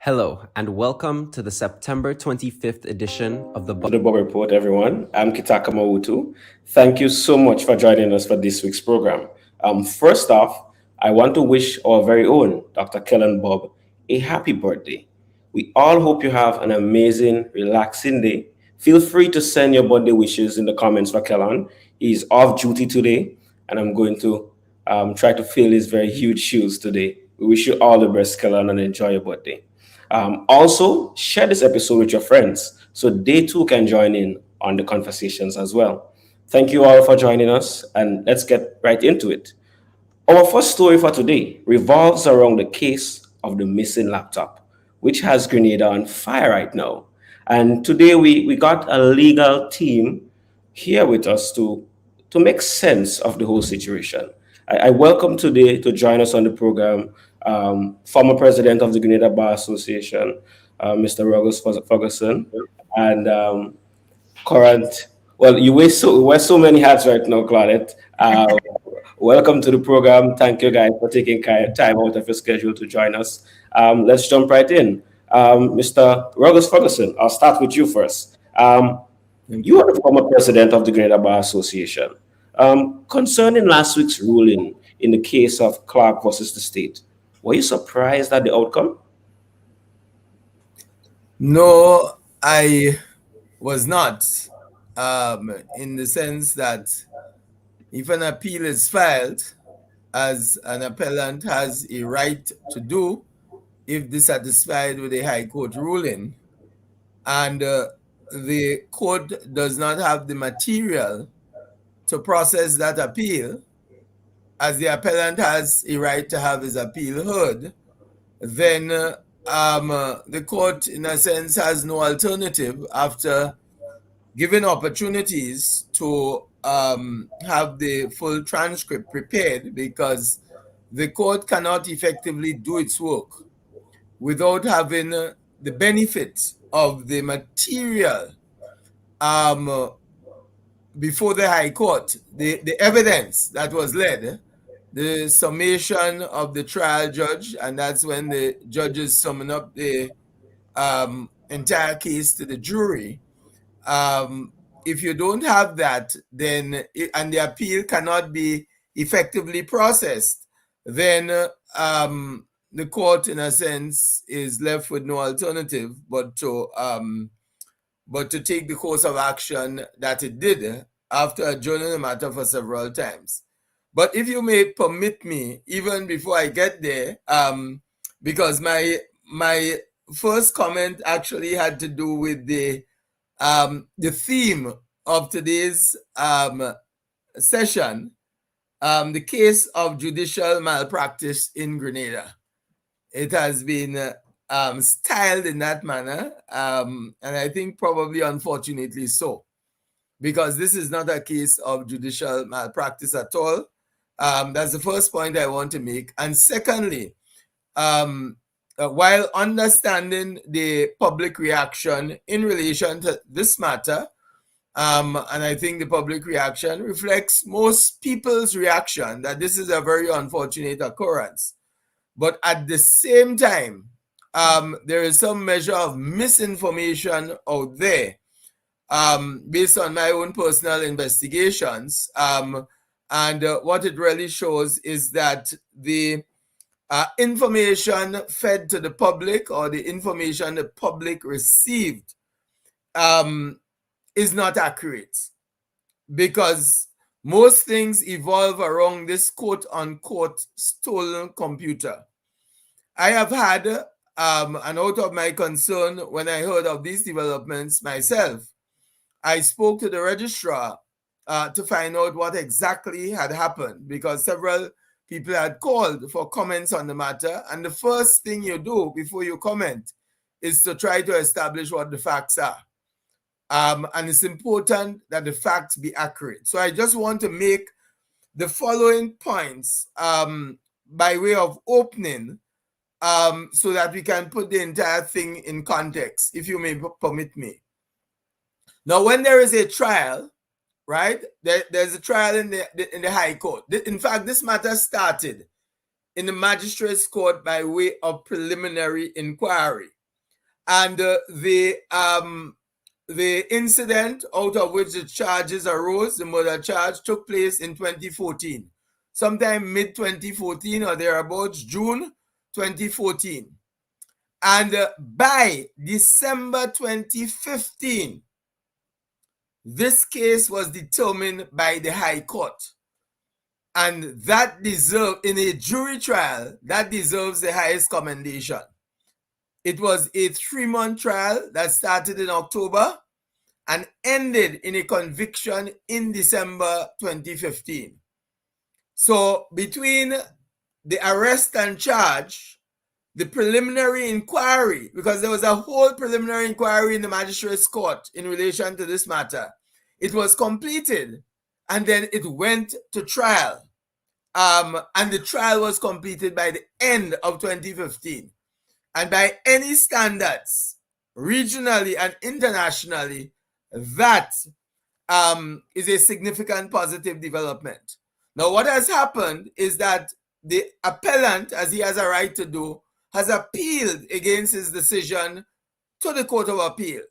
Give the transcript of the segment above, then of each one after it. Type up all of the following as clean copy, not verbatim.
Hello, and welcome to the September 25th edition of the Bubb Report, everyone. I'm Kitaka Mawutu. Thank you so much for joining us for this week's program. First off, I want to wish our very own Dr. Kellen Bob a happy birthday. We all hope you have an amazing, relaxing day. Feel free to send your birthday wishes in the comments for Kellen. He's off duty today, and I'm going to try to fill his very huge shoes today. We wish you all the best, Kellen, and enjoy your birthday. Also, share this episode with your friends so they too can join in on the conversations as well. Thank you all for joining us, and let's get right into it. Our first story for today revolves around the case of the missing laptop, which has Grenada on fire right now. And today we got a legal team here with us to make sense of the whole situation. I welcome today to join us on the program former president of the Grenada Bar Association, Mr. Ruggles Ferguson, and current, well, you wear so many hats right now, Claudette. Welcome to the program. Thank you guys for taking time out of your schedule to join us. Let's jump right in. Mr. Ruggles Ferguson, I'll start with you first. You are the former president of the Grenada Bar Association. Concerning last week's ruling in the case of Clark versus the state, were you surprised at the outcome? No, I was not, in the sense that if an appeal is filed, as an appellant has a right to do if dissatisfied with a High Court ruling, and the court does not have the material to process that appeal, as the appellant has a right to have his appeal heard, then the court, in a sense, has no alternative after giving opportunities to have the full transcript prepared, because the court cannot effectively do its work without having the benefit of the material before the High Court, the evidence that was led, the summation of the trial judge, and that's when the judges summon up the entire case to the jury. If you don't have that, then and the appeal cannot be effectively processed, then the court, in a sense, is left with no alternative but to take the course of action that it did after adjourning the matter for several times. But if you may permit me, even before I get there, because my first comment actually had to do with the theme of today's session, the case of judicial malpractice in Grenada. It has been styled in that manner, and I think probably unfortunately so, because this is not a case of judicial malpractice at all. That's the first point I want to make. And secondly, while understanding the public reaction in relation to this matter, and I think the public reaction reflects most people's reaction that this is a very unfortunate occurrence. But at the same time, there is some measure of misinformation out there, based on my own personal investigations. And what it really shows is that the information fed to the public, or the information the public received, is not accurate, because most things evolve around this quote-unquote stolen computer. I have had, and out of my concern when I heard of these developments myself, I spoke to the registrar to find out what exactly had happened, because several people had called for comments on the matter, and the first thing you do before you comment is to try to establish what the facts are. And it's important that the facts be accurate. So I just want to make the following points by way of opening, so that we can put the entire thing in context, if you may permit me. Now, when there is a trial, right, there's a trial in the High Court. In fact, this matter started in the Magistrates Court by way of preliminary inquiry. And the incident out of which the charges arose, the murder charge, took place in 2014, sometime mid-2014 or thereabouts, June 2014. And by December 2015, this case was determined by the High Court. And that deserves, in a jury trial, that deserves the highest commendation. It was a 3-month trial that started in October and ended in a conviction in December 2015. So between the arrest and charge, the preliminary inquiry, because there was a whole preliminary inquiry in the magistrate's court in relation to this matter, it was completed and then it went to trial. And the trial was completed by the end of 2015. And by any standards, regionally and internationally, that is a significant positive development. Now, what has happened is that the appellant, as he has a right to do, has appealed against his decision to the Court of Appeal.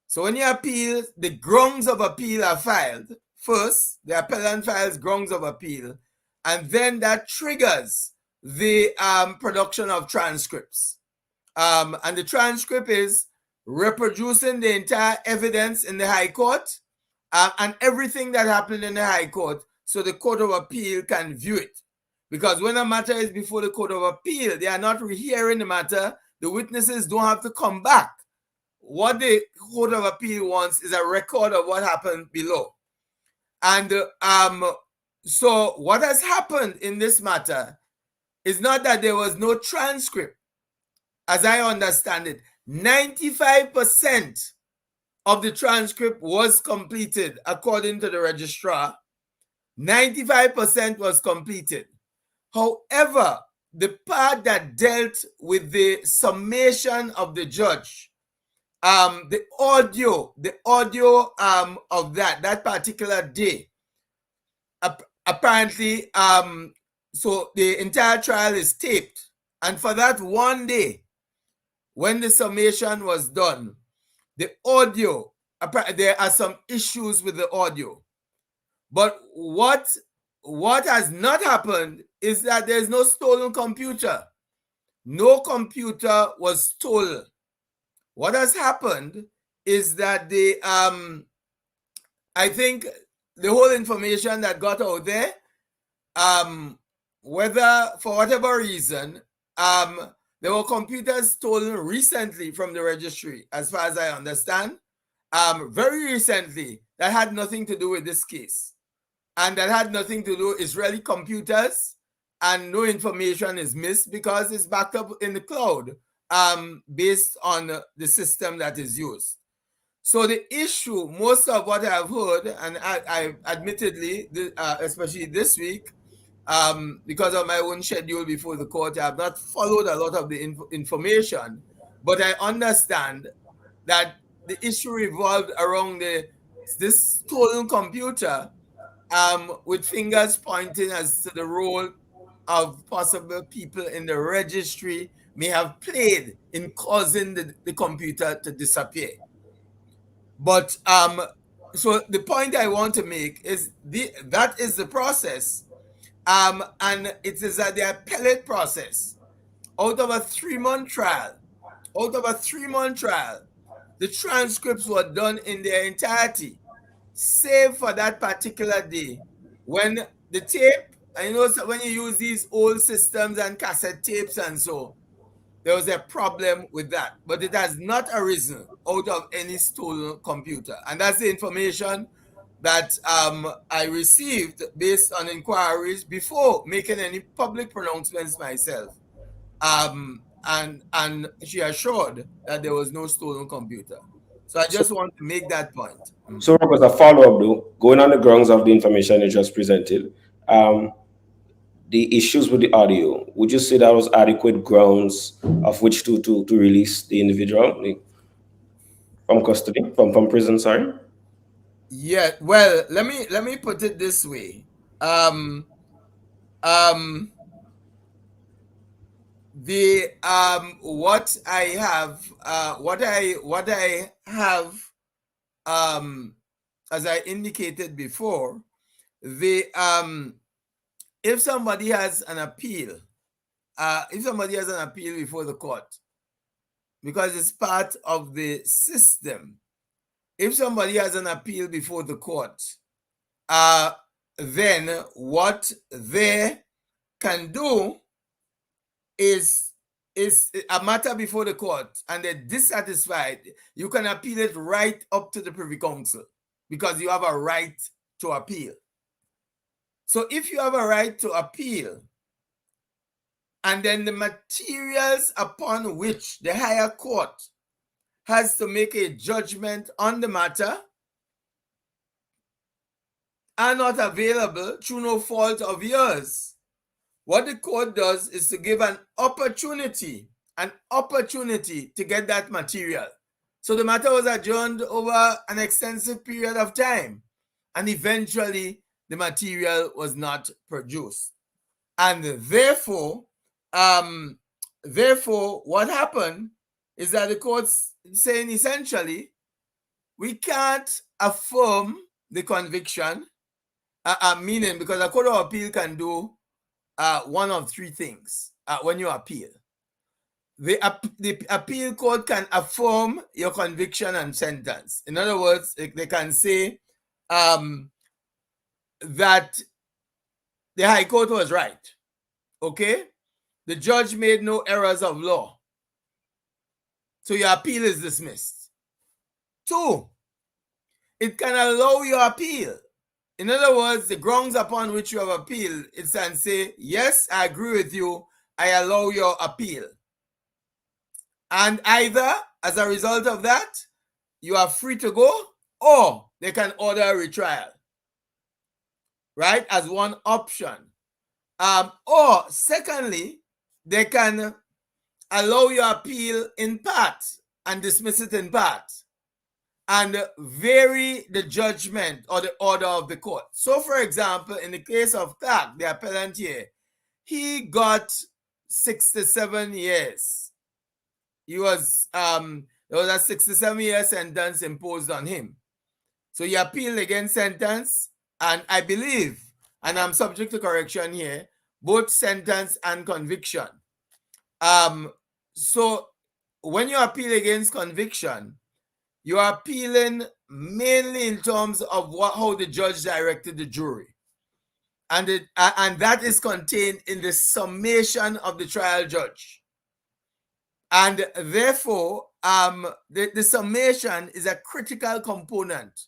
So when you appeal, the grounds of appeal are filed. First, the appellant files grounds of appeal, and then that triggers the production of transcripts. And the transcript is reproducing the entire evidence in the High Court and everything that happened in the High Court, so the Court of Appeal can view it. Because when a matter is before the Court of Appeal, they are not rehearing the matter. The witnesses don't have to come back. What the Court of Appeal wants is a record of what happened below. And so what has happened in this matter is not that there was no transcript. As I understand it, 95% of the transcript was completed according to the registrar. 95% was completed. However, the part that dealt with the summation of the judge, the audio of that particular day, apparently, so the entire trial is taped. And for that one day, when the summation was done, the audio, there are some issues with the audio. But what has not happened is that there's no stolen computer. No computer was stolen. What has happened is that I think the whole information that got out there, whether for whatever reason, there were computers stolen recently from the registry, as far as I understand, very recently, that had nothing to do with this case. And that had nothing to do with Israeli computers, and no information is missed because it's backed up in the cloud based on the system that is used. So the issue, most of what I've heard, and I admittedly, especially this week, because of my own schedule before the court, I have not followed a lot of the information, but I understand that the issue revolved around this stolen computer, with fingers pointing as to the role of possible people in the registry may have played in causing the computer to disappear. But so the point I want to make is that is the process, and it is the appellate process. Out of a 3-month trial, the transcripts were done in their entirety, save for that particular day when the tape, I know when you use these old systems and cassette tapes and so, there was a problem with that, but it has not arisen out of any stolen computer. And that's the information that I received based on inquiries before making any public pronouncements myself. And she assured that there was no stolen computer. So I just want to make that point. So, as a follow-up, though, going on the grounds of the information you just presented, the issues with the audio, would you say that was adequate grounds of which to release the individual from custody, from prison? Sorry. Yeah. Well, let me put it this way. the what I have as I indicated before, the if somebody has an appeal before the court, because it's part of the system, if somebody has an appeal before the court, then what they can do is a matter before the court and they're dissatisfied, you can appeal it right up to the Privy Council because you have a right to appeal. So if you have a right to appeal, and then the materials upon which the higher court has to make a judgment on the matter are not available through no fault of yours, what the court does is to give an opportunity to get that material. So the matter was adjourned over an extensive period of time, and eventually the material was not produced. And therefore, what happened is that the court's saying essentially, we can't affirm the conviction, meaning because a court of appeal can do one of three things when you appeal. The appeal court can affirm your conviction and sentence. In other words, they can say that the High Court was right. Okay? The judge made no errors of law. So your appeal is dismissed. 2, it can allow your appeal. In other words, the grounds upon which you have appealed, it can say, yes, I agree with you, I allow your appeal. And either, as a result of that, you are free to go, or they can order a retrial, right, as one option. Or secondly, they can allow your appeal in part and dismiss it in part and vary the judgment or the order of the court. So, for example, in the case of Clack, the appellant here, he got 67 years. He was, there was a 67-year sentence imposed on him. So he appealed against sentence, and I believe, and I'm subject to correction here, both sentence and conviction. So when you appeal against conviction, you are appealing mainly in terms of how the judge directed the jury. And that is contained in the summation of the trial judge. And therefore, the summation is a critical component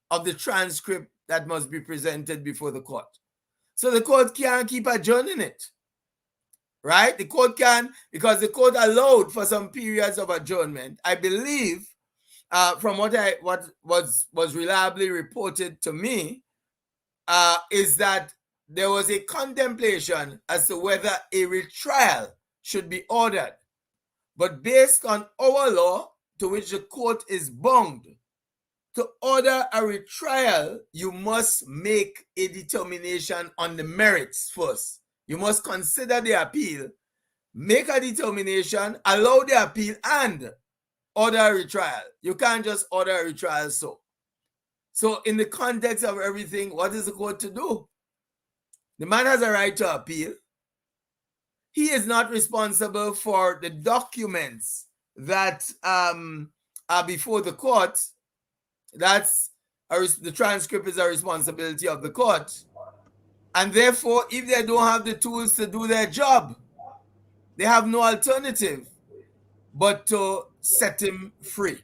of the transcript that must be presented before the court. So the court can't keep adjourning it, right? The court can, because the court allowed for some periods of adjournment. I believe, from what was reliably reported to me, is that there was a contemplation as to whether a retrial should be ordered. But based on our law, to which the court is bound, to order a retrial, you must make a determination on the merits first. You must consider the appeal, make a determination, allow the appeal, and order a retrial. You can't just order a retrial So in the context of everything, what is the court to do? The man has a right to appeal. He is not responsible for the documents that are before the court. The transcript is a responsibility of the court. And therefore, if they don't have the tools to do their job, they have no alternative but to set him free.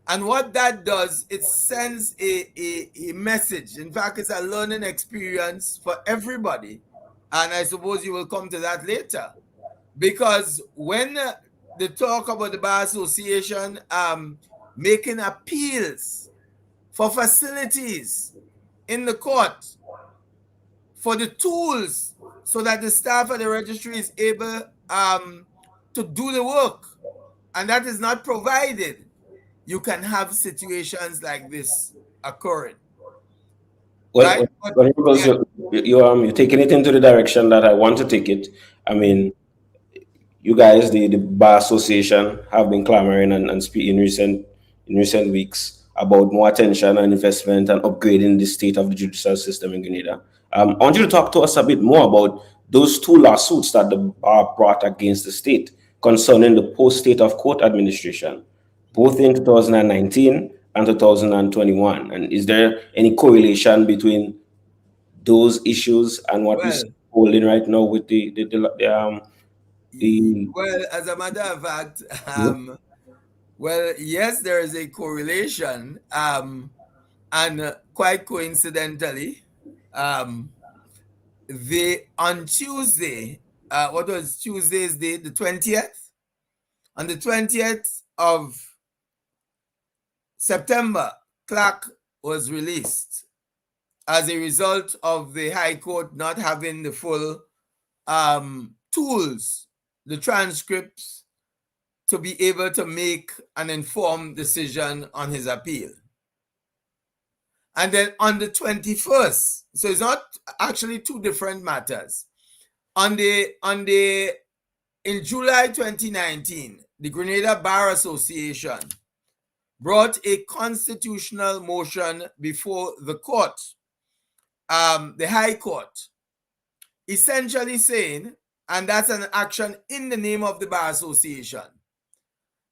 And what that does, it sends a message. In fact, it's a learning experience for everybody. And I suppose you will come to that later. Because when they talk about the Bar Association making appeals for facilities in the court, for the tools so that the staff at the registry is able to do the work, and that is not provided, you can have situations like this occurring. Well, right? You're taking it into the direction that I want to take it. I mean, you guys, the Bar Association, have been clamoring and speaking in recent weeks about more attention and investment and upgrading the state of the judicial system in Grenada. I want you to talk to us a bit more about those two lawsuits that the bar brought against the state concerning the post-state of court administration, both in 2019 and 2021. And is there any correlation between those issues and what we're Well, holding right now with the well, as a matter of fact, yeah. well, yes, there is a correlation, and quite coincidentally, on Tuesday, what was Tuesday's date? The 20th? On the 20th of September, Clack was released as a result of the High Court not having the full tools, the transcripts, to be able to make an informed decision on his appeal. And then on the 21st, so it's not actually two different matters. In July 2019, the Grenada Bar Association brought a constitutional motion before the court, the High Court, essentially saying, and that's an action in the name of the Bar Association,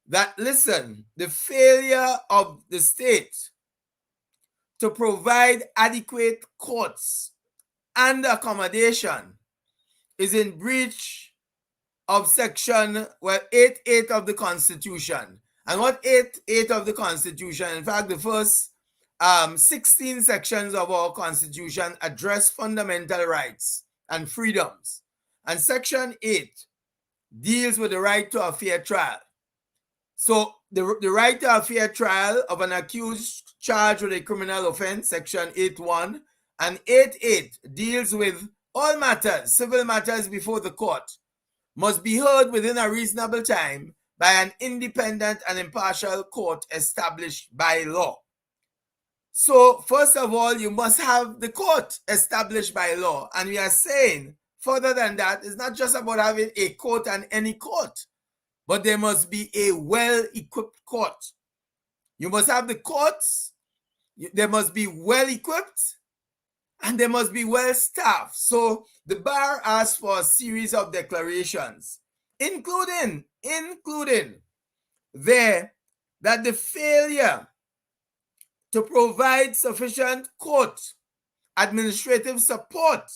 that, listen, the failure of the state to provide adequate courts and accommodation is in breach of section 8.8 of the Constitution. And what 8.8 of the Constitution, in fact, the first 16 sections of our Constitution address fundamental rights and freedoms. And section 8 deals with the right to a fair trial. So the right to a fair trial of an accused charged with a criminal offense, section 8.1, and 8.8 deals with all matters, civil matters before the court, must be heard within a reasonable time by an independent and impartial court established by law. So first of all, you must have the court established by law. And we are saying, further than that, it's not just about having a court and any court, but there must be a well-equipped court. You must have the courts, they must be well-equipped, and they must be well-staffed. So the bar asked for a series of declarations, including there that the failure to provide sufficient court administrative support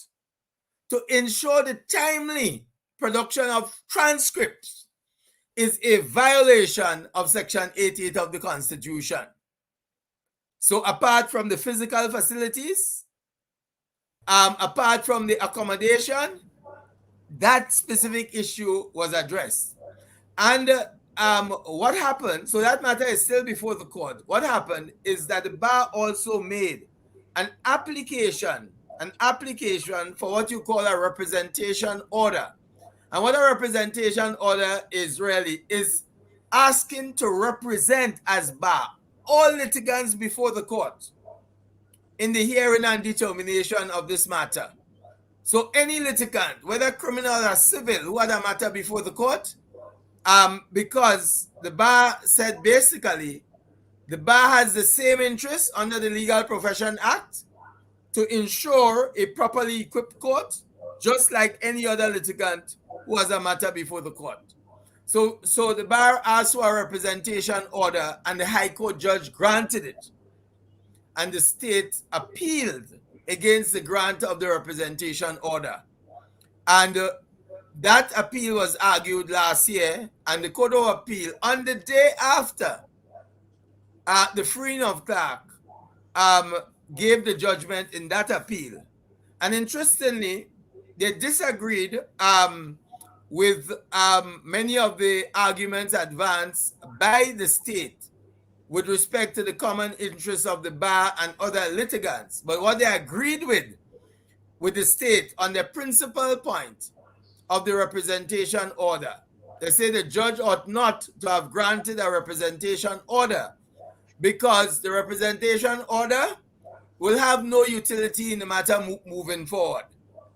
to ensure the timely production of transcripts is a violation of section 8.8 of the Constitution. So apart from the physical facilities, apart from the accommodation, that specific issue was addressed. And what happened, so that matter is still before the court. What happened is that the bar also made an application for what you call a representation order. And what a representation order is really is asking to represent as bar all litigants before the court in the hearing and determination of this matter. So any litigant, whether criminal or civil, who had a matter before the court, because the bar said basically the bar has the same interest under the Legal Profession Act to ensure a properly equipped court, just like any other litigant who has a matter before the court. So the bar asked for a representation order, and the High Court judge granted it. And the state appealed against the grant of the representation order. And that appeal was argued last year, and the Court of Appeal, on the day after the freeing of Clack, gave the judgment in that appeal. And interestingly, they disagreed with many of the arguments advanced by the state with respect to the common interests of the bar and other litigants. But what they agreed with the state on the principal point of the representation order, they say the judge ought not to have granted a representation order because the representation order will have no utility in the matter moving forward,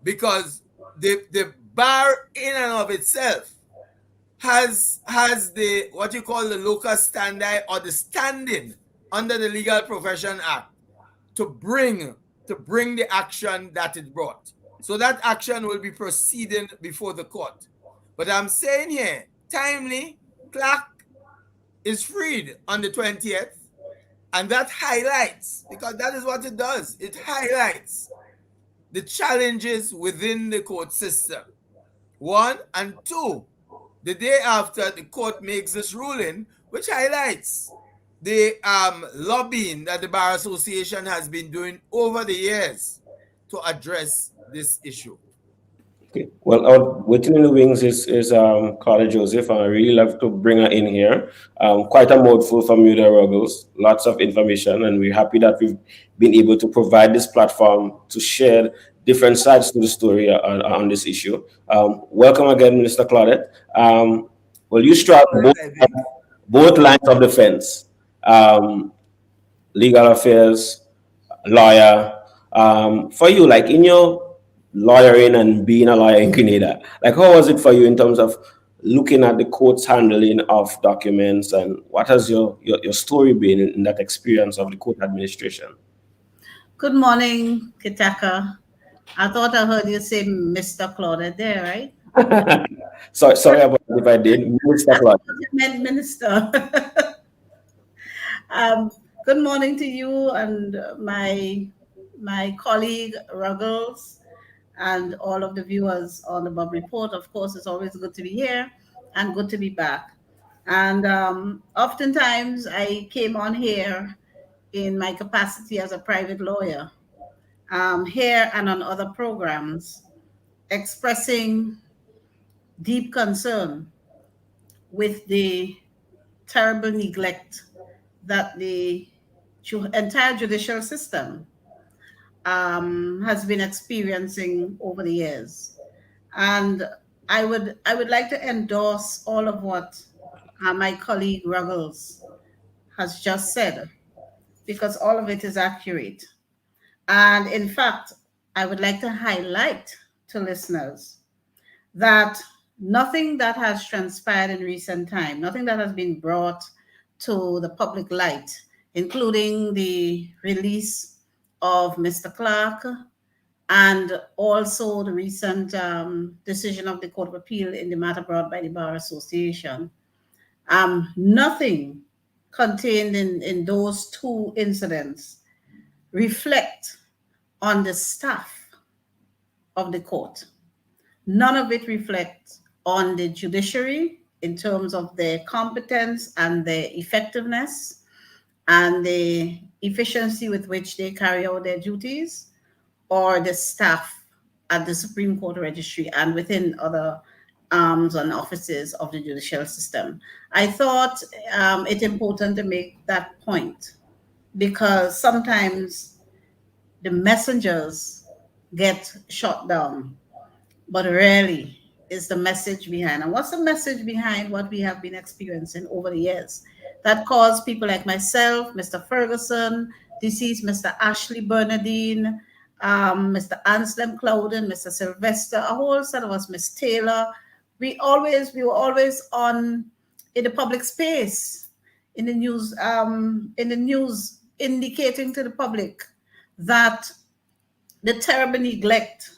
because the bar in and of itself has the what you call the locus standi or the standing under the Legal Profession Act to bring the action that it brought. So that action will be proceeding before the court. But I'm saying here, timely, Clack is freed on the 20th, and that highlights, because that is what it does, it highlights the challenges within the court system. One, and two, the day after the court makes this ruling, which highlights the lobbying that the Bar Association has been doing over the years to address this issue. Okay. Well, waiting in the wings is Carla Joseph, and I really love to bring her in here. Quite a mouthful from you there, Ruggles. Lots of information, and we're happy that we've been able to provide this platform to share different sides to the story on this issue. Welcome again, Minister Claudette. Well, you straddle both lines of the fence. Legal affairs, lawyer. For you, like in your lawyering and being a lawyer in Grenada, like how was it for you in terms of looking at the court's handling of documents, and what has your story been in that experience of the court administration? Good morning, Kitaka. I thought I heard you say Mr. Claudette there, right? Sorry about it if I did. Mr. Claudette. You meant Minister. Good morning to you and my colleague Ruggles and all of the viewers on the Bubb Report. Of course, it's always good to be here and good to be back. And oftentimes I came on here in my capacity as a private lawyer, here and on other programs, expressing deep concern with the terrible neglect that the entire judicial system has been experiencing over the years. And I would like to endorse all of what my colleague Ruggles has just said, because all of it is accurate. And in fact, I would like to highlight to listeners that nothing that has transpired in recent time, nothing that has been brought to the public light, including the release of Mr. Clack and also the recent decision of the Court of Appeal in the matter brought by the Bar Association. Nothing contained in those two incidents reflect on the staff of the court. None of it reflects on the judiciary in terms of their competence and their effectiveness and the efficiency with which they carry out their duties, or the staff at the Supreme Court Registry and within other arms and offices of the judicial system. I thought it important to make that point, because sometimes the messengers get shot down, but rarely is the message behind. And what's the message behind what we have been experiencing over the years that caused people like myself, Mr. Ferguson, deceased Mr. Ashley Bernadine, Mr. Anselm Clouden, Mr. Sylvester, a whole set of us, Miss Taylor. We were always on in the public space, in the news, indicating to the public that the terrible neglect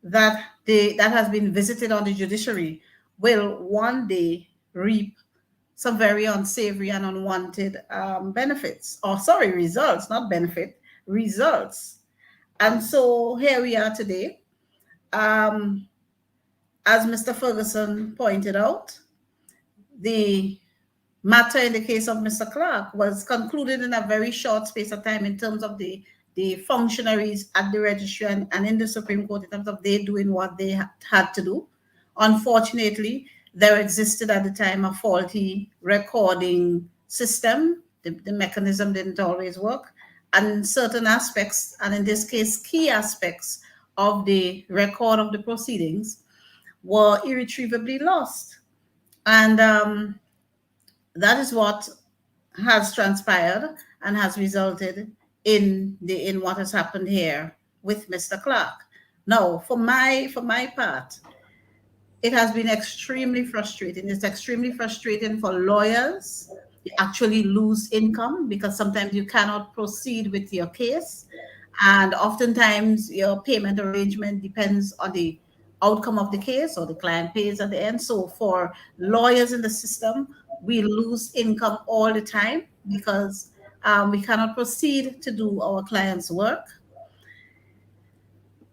that has been visited on the judiciary will one day reap some very unsavory and unwanted results, not benefit, results. And so here we are today. As Mr. Ferguson pointed out, the matter in the case of Mr. Clack was concluded in a very short space of time in terms of the functionaries at the registry and in the Supreme Court in terms of they doing what they had to do. Unfortunately, there existed at the time a faulty recording system. The mechanism didn't always work. And certain aspects, and in this case, key aspects of the record of the proceedings were irretrievably lost. And that is what has transpired and has resulted in what has happened here with Mr. Clack. Now, for my part, it has been extremely frustrating. It's extremely frustrating for lawyers. You actually lose income because sometimes you cannot proceed with your case. And oftentimes your payment arrangement depends on the outcome of the case, or the client pays at the end. So for lawyers in the system, we lose income all the time because we cannot proceed to do our clients' work.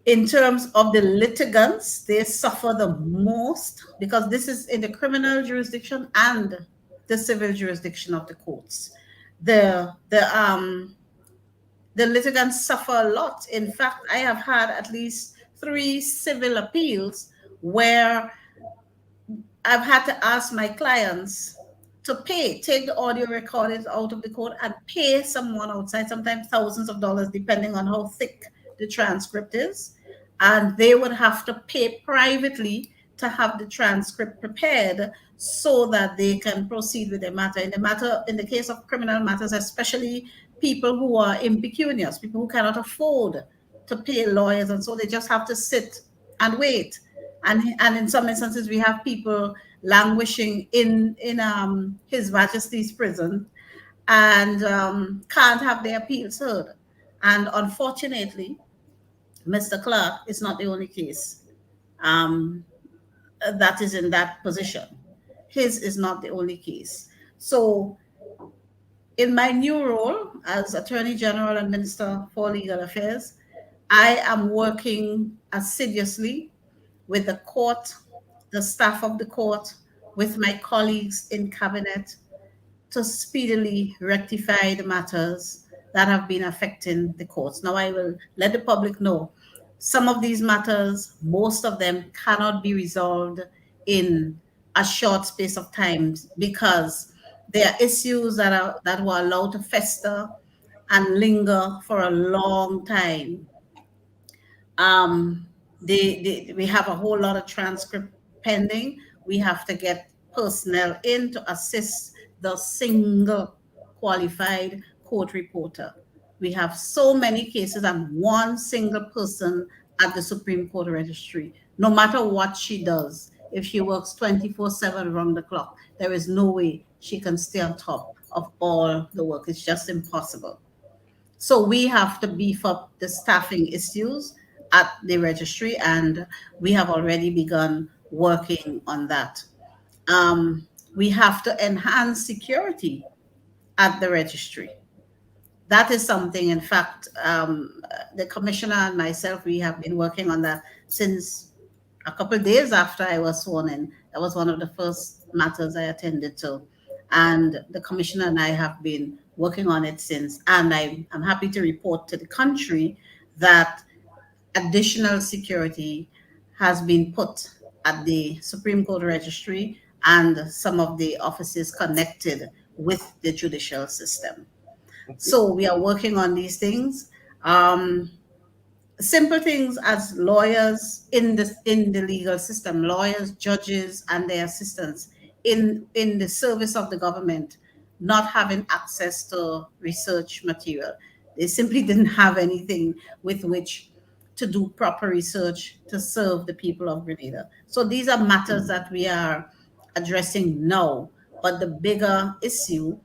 In terms of the litigants, they suffer the most because this is in the criminal jurisdiction and the civil jurisdiction of the courts. The litigants suffer a lot. In fact, I have had at least 3 civil appeals where I've had to ask my clients to take the audio recordings out of the court and pay someone outside, sometimes thousands of dollars, depending on how thick the transcript is. And they would have to pay privately to have the transcript prepared so that they can proceed with the matter. In the case of criminal matters, especially people who are impecunious, people who cannot afford to pay lawyers, and so they just have to sit and wait. And in some instances, we have people languishing in His Majesty's prison and can't have their appeals heard. And unfortunately, Mr. Clark is not the only case that is in that position. His is not the only case. So in my new role as Attorney General and Minister for Legal Affairs, I am working assiduously with the court, the staff of the court, with my colleagues in cabinet to speedily rectify the matters that have been affecting the courts. Now, I will let the public know some of these matters, most of them cannot be resolved in a short space of time because there are issues that were allowed to fester and linger for a long time. We have a whole lot of transcript pending. We have to get personnel in to assist the single qualified court reporter. We have so many cases and one single person at the Supreme Court Registry. No matter what she does, if she works 24/7 around the clock, there is no way she can stay on top of all the work. It's just impossible. So we have to beef up the staffing issues at the registry, and we have already begun working on that. We have to enhance security at the registry. That is something, in fact, the commissioner and myself, we have been working on that since a couple of days after I was sworn in. That was one of the first matters I attended to. And the commissioner and I have been working on it since. And I'm happy to report to the country that additional security has been put at the Supreme Court Registry and some of the offices connected with the judicial system. So we are working on these things. Simple things as lawyers in the legal system, lawyers, judges, and their assistants in the service of the government, not having access to research material. They simply didn't have anything with which to do proper research to serve the people of Grenada. So these are matters that we are addressing now. But the bigger issue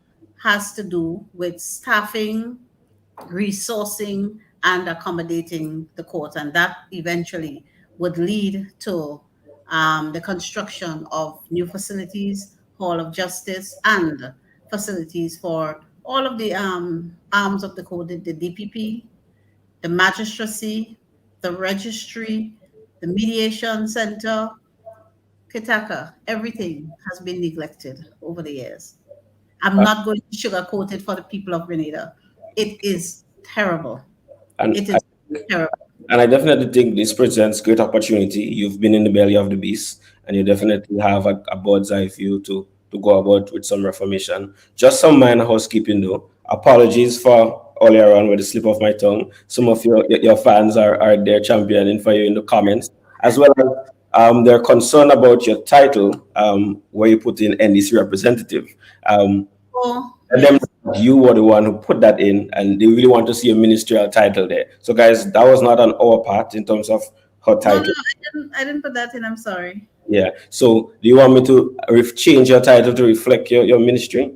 has to do with staffing, resourcing, and accommodating the court. And that eventually would lead to the construction of new facilities, Hall of Justice, and facilities for all of the arms of the court, the DPP, the magistracy, the registry, the mediation center, Kitaka. Everything has been neglected over the years. I'm not going to sugarcoat it for the people of Grenada. It is terrible. It is terrible. And I definitely think this presents great opportunity. You've been in the belly of the beast, and you definitely have a bird's eye view to go about with some reformation. Just some minor housekeeping, though. Apologies for earlier on with the slip of my tongue. Some of your fans are there championing for you in the comments, as well as they're concerned about your title, where you put in NDC representative. And then you were the one who put that in, and they really want to see a ministerial title there. So, guys, that was not on our part in terms of her No, title. I didn't put that in. I'm sorry. Yeah. So do you want me to change your title to reflect your ministry?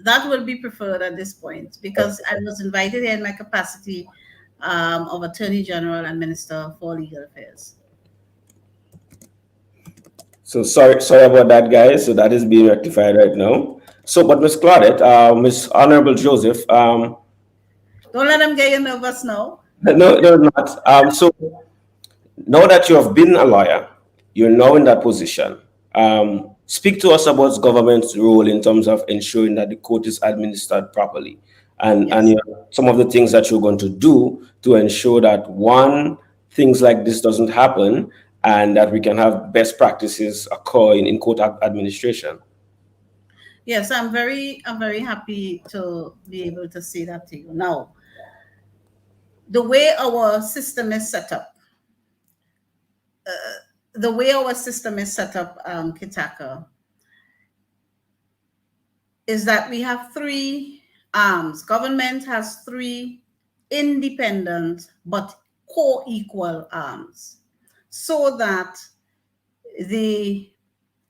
That would be preferred at this point because I was invited here in my capacity of Attorney General and Minister for Legal Affairs. So sorry about that, guys. So that is being rectified right now. So, but Miss Claudette, Miss Honorable Joseph, Don't let them get you nervous now. no, not. So now that you have been a lawyer, you're now in that position. Speak to us about government's role in terms of ensuring that the court is administered properly, and Yes. some of the things that you're going to do to ensure that things like this doesn't happen, and that we can have best practices occur in court administration. Yes, I'm very happy to be able to say that to you. Now, the way our system is set up, Kitaka, is that we have three arms. Government has three independent but co-equal arms, so that the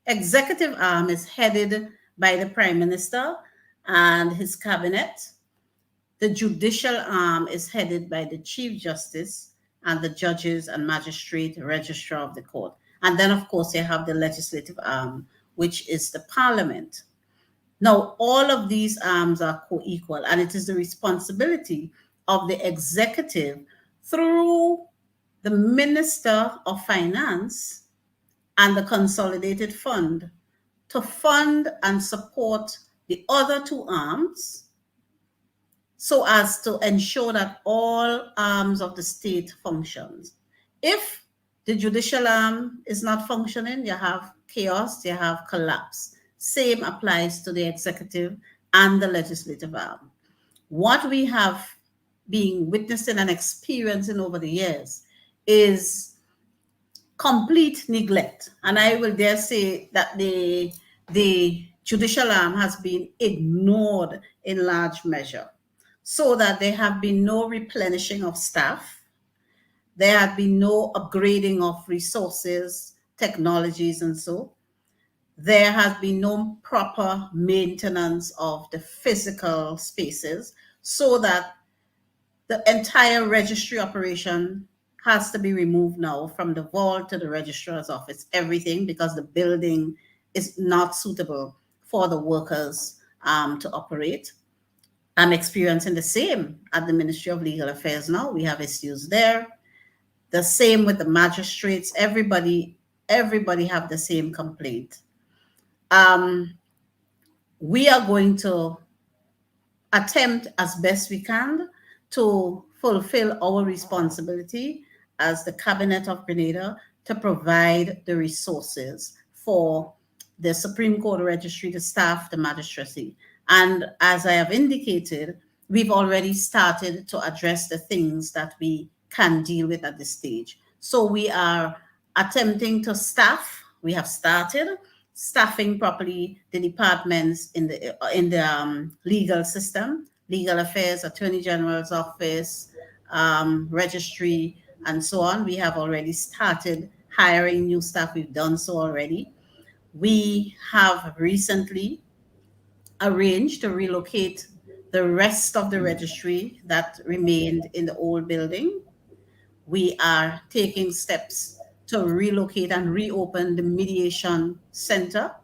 executive arm is headed by the Prime Minister and his cabinet. The judicial arm is headed by the Chief Justice and the judges and magistrate registrar of the court. And then, of course, you have the legislative arm, which is the Parliament. Now, all of these arms are co-equal, and it is the responsibility of the executive through the Minister of Finance and the Consolidated Fund to fund and support the other two arms so as to ensure that all arms of the state functions. If the judicial arm is not functioning, you have chaos, you have collapse. Same applies to the executive and the legislative arm. What we have been witnessing and experiencing over the years is complete neglect. And I will dare say that the judicial arm has been ignored in large measure, so that there have been no replenishing of staff. There have been no upgrading of resources, technologies, and so. There has been no proper maintenance of the physical spaces, so that the entire registry operation has to be removed now from the vault to the registrar's office, everything, because the building is not suitable for the workers to operate. I'm experiencing the same at the Ministry of Legal Affairs now. We have issues there. The same with the magistrates. Everybody have the same complaint. We are going to attempt as best we can to fulfill our responsibility as the Cabinet of Grenada to provide the resources for the Supreme Court Registry, the staff, the magistracy. And as I have indicated, we've already started to address the things that we can deal with at this stage. So we are attempting to staff. We have started staffing properly the departments in the legal system, legal affairs, Attorney General's office, registry, and so on. We have already started hiring new staff. We've done so already. We have recently arranged to relocate the rest of the registry that remained in the old building. We are taking steps to relocate and reopen the mediation center.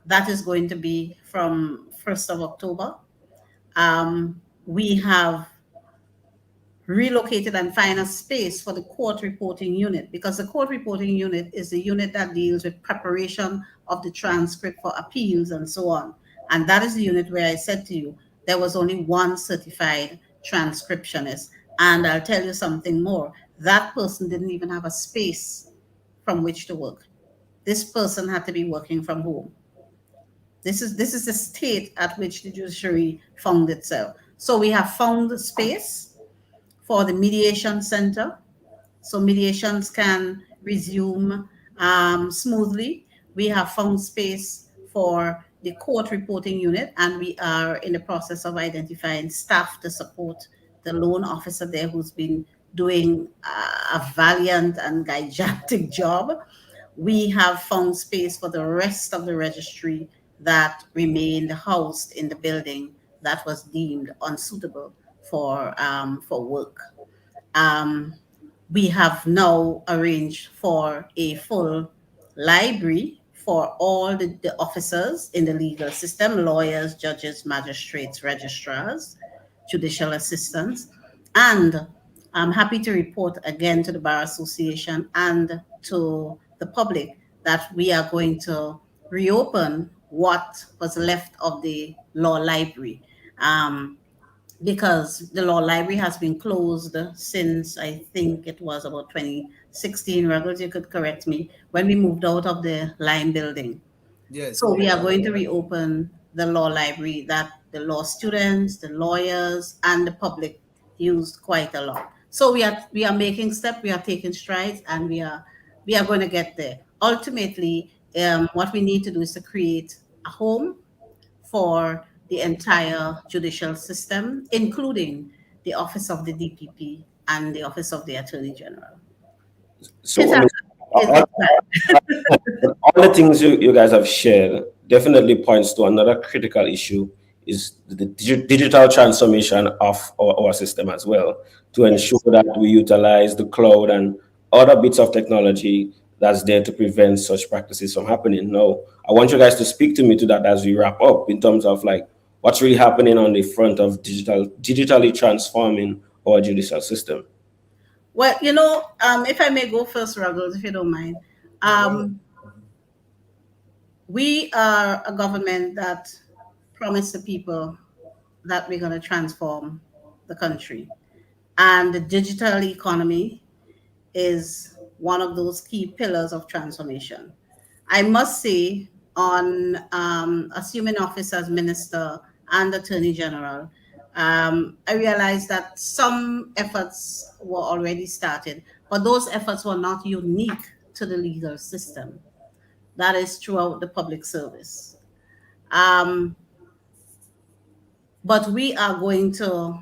That is going to be from 1st of October. We have relocated and find a space for the court reporting unit, because the court reporting unit is the unit that deals with preparation of the transcript for appeals and so on. And that is the unit where I said to you, there was only one certified transcriptionist. And I'll tell you something more. That person didn't even have a space from which to work. This person had to be working from home. This is the state at which the judiciary found itself. So we have found the space for the mediation center, so mediations can resume smoothly. We have found space for the court reporting unit, and we are in the process of identifying staff to support the loan officer there who's been doing a valiant and gigantic job. We have found space for the rest of the registry that remained housed in the building that was deemed unsuitable for work. Um, we have now arranged for a full library for all the officers in the legal system: lawyers, judges, magistrates, registrars, judicial assistants. And I'm happy to report again to the Bar Association and to the public that we are going to reopen what was left of the law library. Because the law library has been closed since I think it was about 2016. Ruggles, you could correct me, when we moved out of the Lime building. Yes. So we are going to reopen the law library that the law students, the lawyers, and the public used quite a lot. So we are making steps, we are taking strides, and we are going to get there. Ultimately, what we need to do is to create a home for the entire judicial system, including the Office of the DPP and the Office of the Attorney General. So, I Kitaka mean, is all, all the things you guys have shared definitely points to another critical issue is the digital transformation of our system as well, to ensure yes. that we utilize the cloud and other bits of technology that's there to prevent such practices from happening. Now, I want you guys to speak to me to that as we wrap up in terms of like what's really happening on the front of digitally transforming our judicial system. Well, if I may go first, Ruggles, if you don't mind. Um, we are a government that promised the people that we're going to transform the country. And the digital economy is one of those key pillars of transformation. I must say, on assuming office as Minister and Attorney General, I realized that some efforts were already started, but those efforts were not unique to the legal system. That is throughout the public service. Um, but we are going to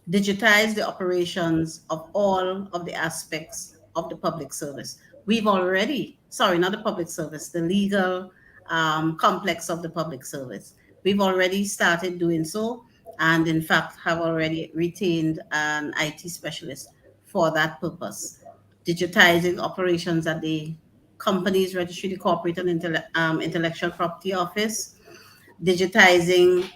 digitize the operations of all of the aspects of the public service. We've already, sorry, not the public service, the legal complex of the public service. We've already started doing so, and in fact, have already retained an IT specialist for that purpose. Digitizing operations at the company's registry, the corporate and intellectual property office, digitizing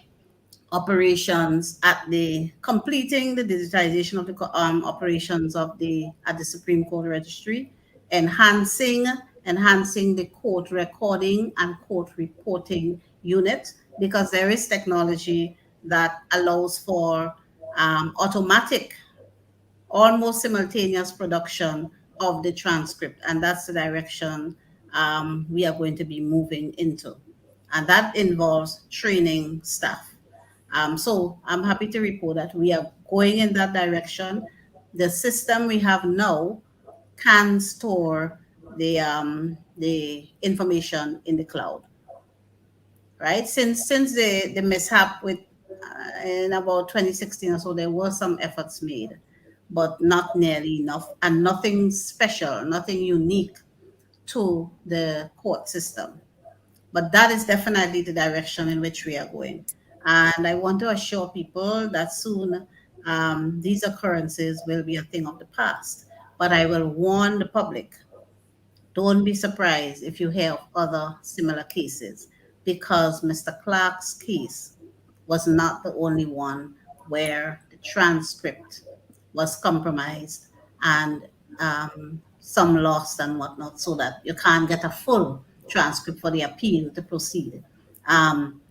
operations at the completing the digitization of the operations of the at the Supreme Court Registry, enhancing enhancing the court recording and court reporting unit, because there is technology that allows for automatic, almost simultaneous production of the transcript, and that's the direction we are going to be moving into, and that involves training staff. So I'm happy to report that we are going in that direction. The system we have now can store the information in the cloud, right? Since the mishap with in about 2016 or so, there were some efforts made, but not nearly enough, and nothing special, nothing unique to the court system. But that is definitely the direction in which we are going. And I want to assure people that soon these occurrences will be a thing of the past. But I will warn the public, don't be surprised if you hear of other similar cases, because Mr. Clark's case was not the only one where the transcript was compromised and some lost and whatnot, so that you can't get a full transcript for the appeal to proceed. Um,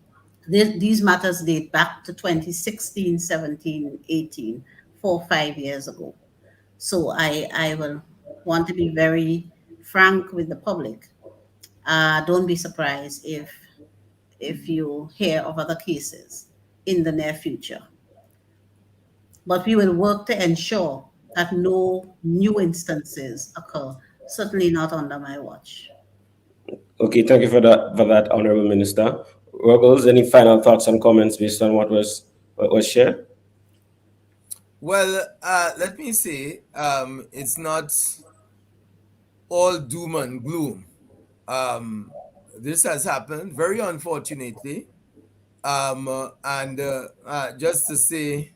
these matters date back to 2016, 17, 18, 4, 5 years ago. So I will want to be very frank with the public. Don't be surprised if you hear of other cases in the near future. But we will work to ensure that no new instances occur, certainly not under my watch. Okay, thank you for that, Honorable Minister. Ruggles, any final thoughts and comments based on what was shared? Well, let me say, it's not all doom and gloom. This has happened very unfortunately. And just to say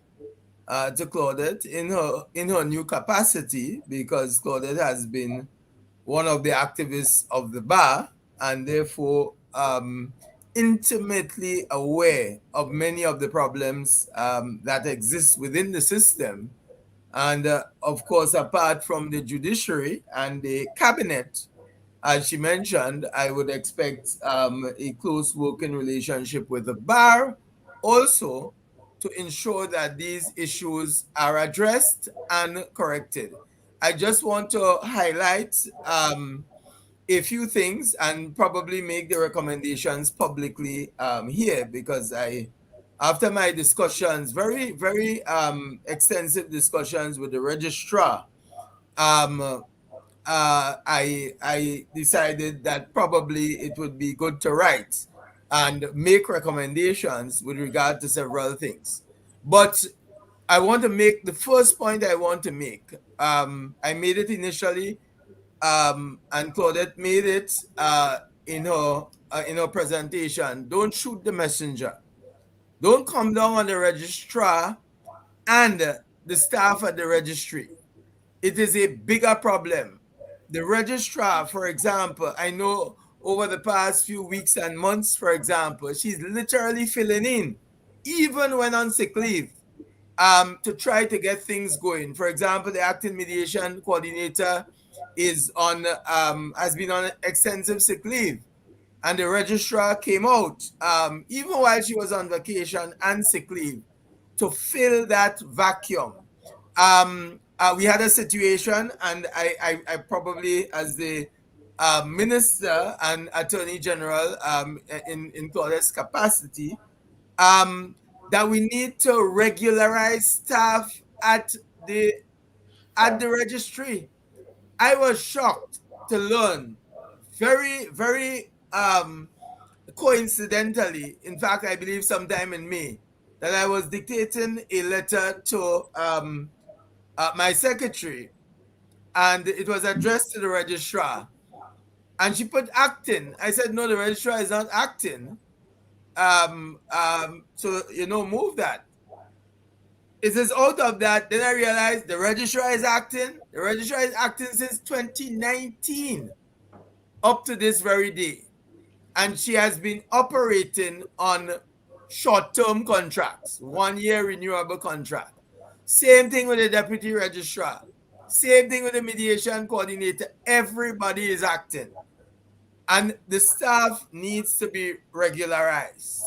to Claudette in her new capacity, because Claudette has been one of the activists of the bar and therefore intimately aware of many of the problems that exist within the system. And of course, apart from the judiciary and the cabinet, as she mentioned, I would expect a close working relationship with the bar also to ensure that these issues are addressed and corrected. I just want to highlight a few things and probably make the recommendations publicly here, because after my discussions, very, very extensive discussions with the registrar, um, I decided that probably it would be good to write and make recommendations with regard to several things. But I want to make the first point I want to make. I made it initially, and Claudette made it in her presentation. Don't shoot the messenger. Don't come down on the registrar and the staff at the registry. It is a bigger problem. The registrar, for example, I know over the past few weeks and months, for example, she's literally filling in, even when on sick leave, to try to get things going. For example, the acting mediation coordinator has been on extensive sick leave, and the registrar came out, even while she was on vacation and sick leave, to fill that vacuum. We had a situation, and I probably, as the minister and attorney general in Claudette's capacity, that we need to regularize staff at the registry. I was shocked to learn, very, very coincidentally, in fact, I believe sometime in May, that I was dictating a letter to my secretary, and it was addressed to the registrar. And she put acting. I said, no, the registrar is not acting. So, move that. It is out of that. Then I realized the registrar is acting. The registrar is acting since 2019 up to this very day. And she has been operating on short-term contracts, 1 year renewable contract. Same thing with the deputy registrar. Same thing with the mediation coordinator. Everybody is acting. And the staff needs to be regularized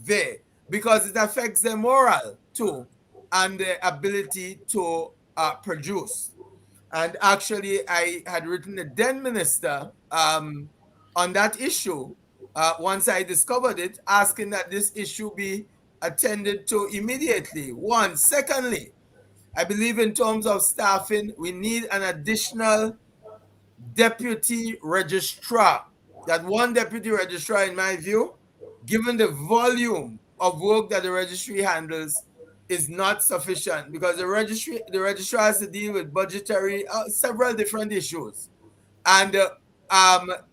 there, because it affects their morale too and their ability to produce. And actually, I had written the then minister on that issue once I discovered it, asking that this issue be attended to immediately. One. Secondly, I believe in terms of staffing, we need an additional deputy registrar. That one deputy registrar, in my view, given the volume of work that the registry handles, is not sufficient, because the registrar has to deal with budgetary, several different issues. And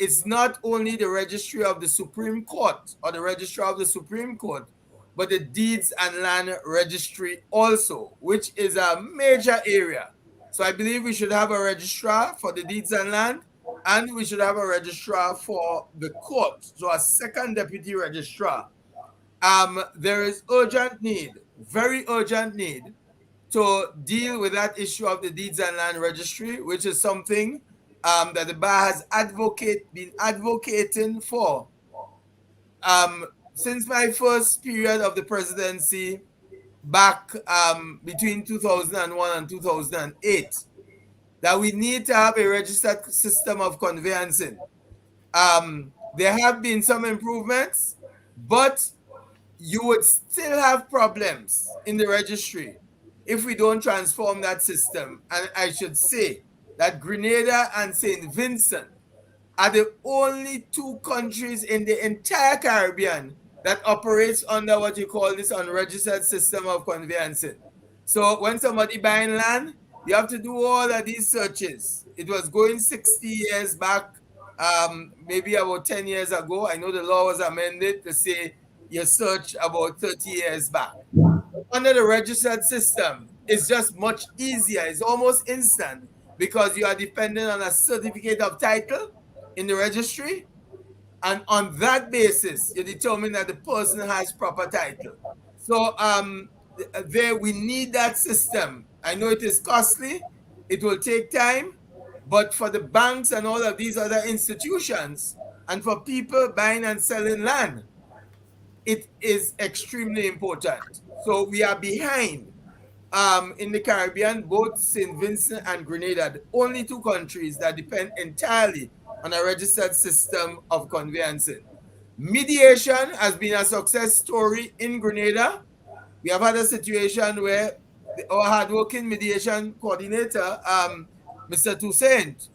it's not only the registry of the Supreme Court or the registrar of the Supreme Court, but the Deeds and Land Registry also, which is a major area. So I believe we should have a registrar for the Deeds and Land, and we should have a registrar for the court. So a second deputy registrar. There is urgent need, very urgent need, to deal with that issue of the Deeds and Land Registry, which is something that the bar has been advocating for since my first period of the presidency back between 2001 and 2008, that we need to have a registered system of conveyancing. There have been some improvements, but you would still have problems in the registry if we don't transform that system. And I should say that Grenada and St. Vincent are the only two countries in the entire Caribbean that operates under what you call this unregistered system of conveyancing. So when somebody buying land, you have to do all of these searches. It was going 60 years back, maybe about 10 years ago. I know the law was amended to say you search about 30 years back. Under the registered system, it's just much easier. It's almost instant because you are dependent on a certificate of title in the registry. And on that basis, you determine that the person has proper title. So there we need that system. I know it is costly, it will take time, but for the banks and all of these other institutions, and for people buying and selling land, it is extremely important. So we are behind in the Caribbean, both St. Vincent and Grenada, the only two countries that depend entirely on a registered system of conveyancing. Mediation has been a success story in Grenada. We have had a situation where our hardworking mediation coordinator, Mr. Toussaint,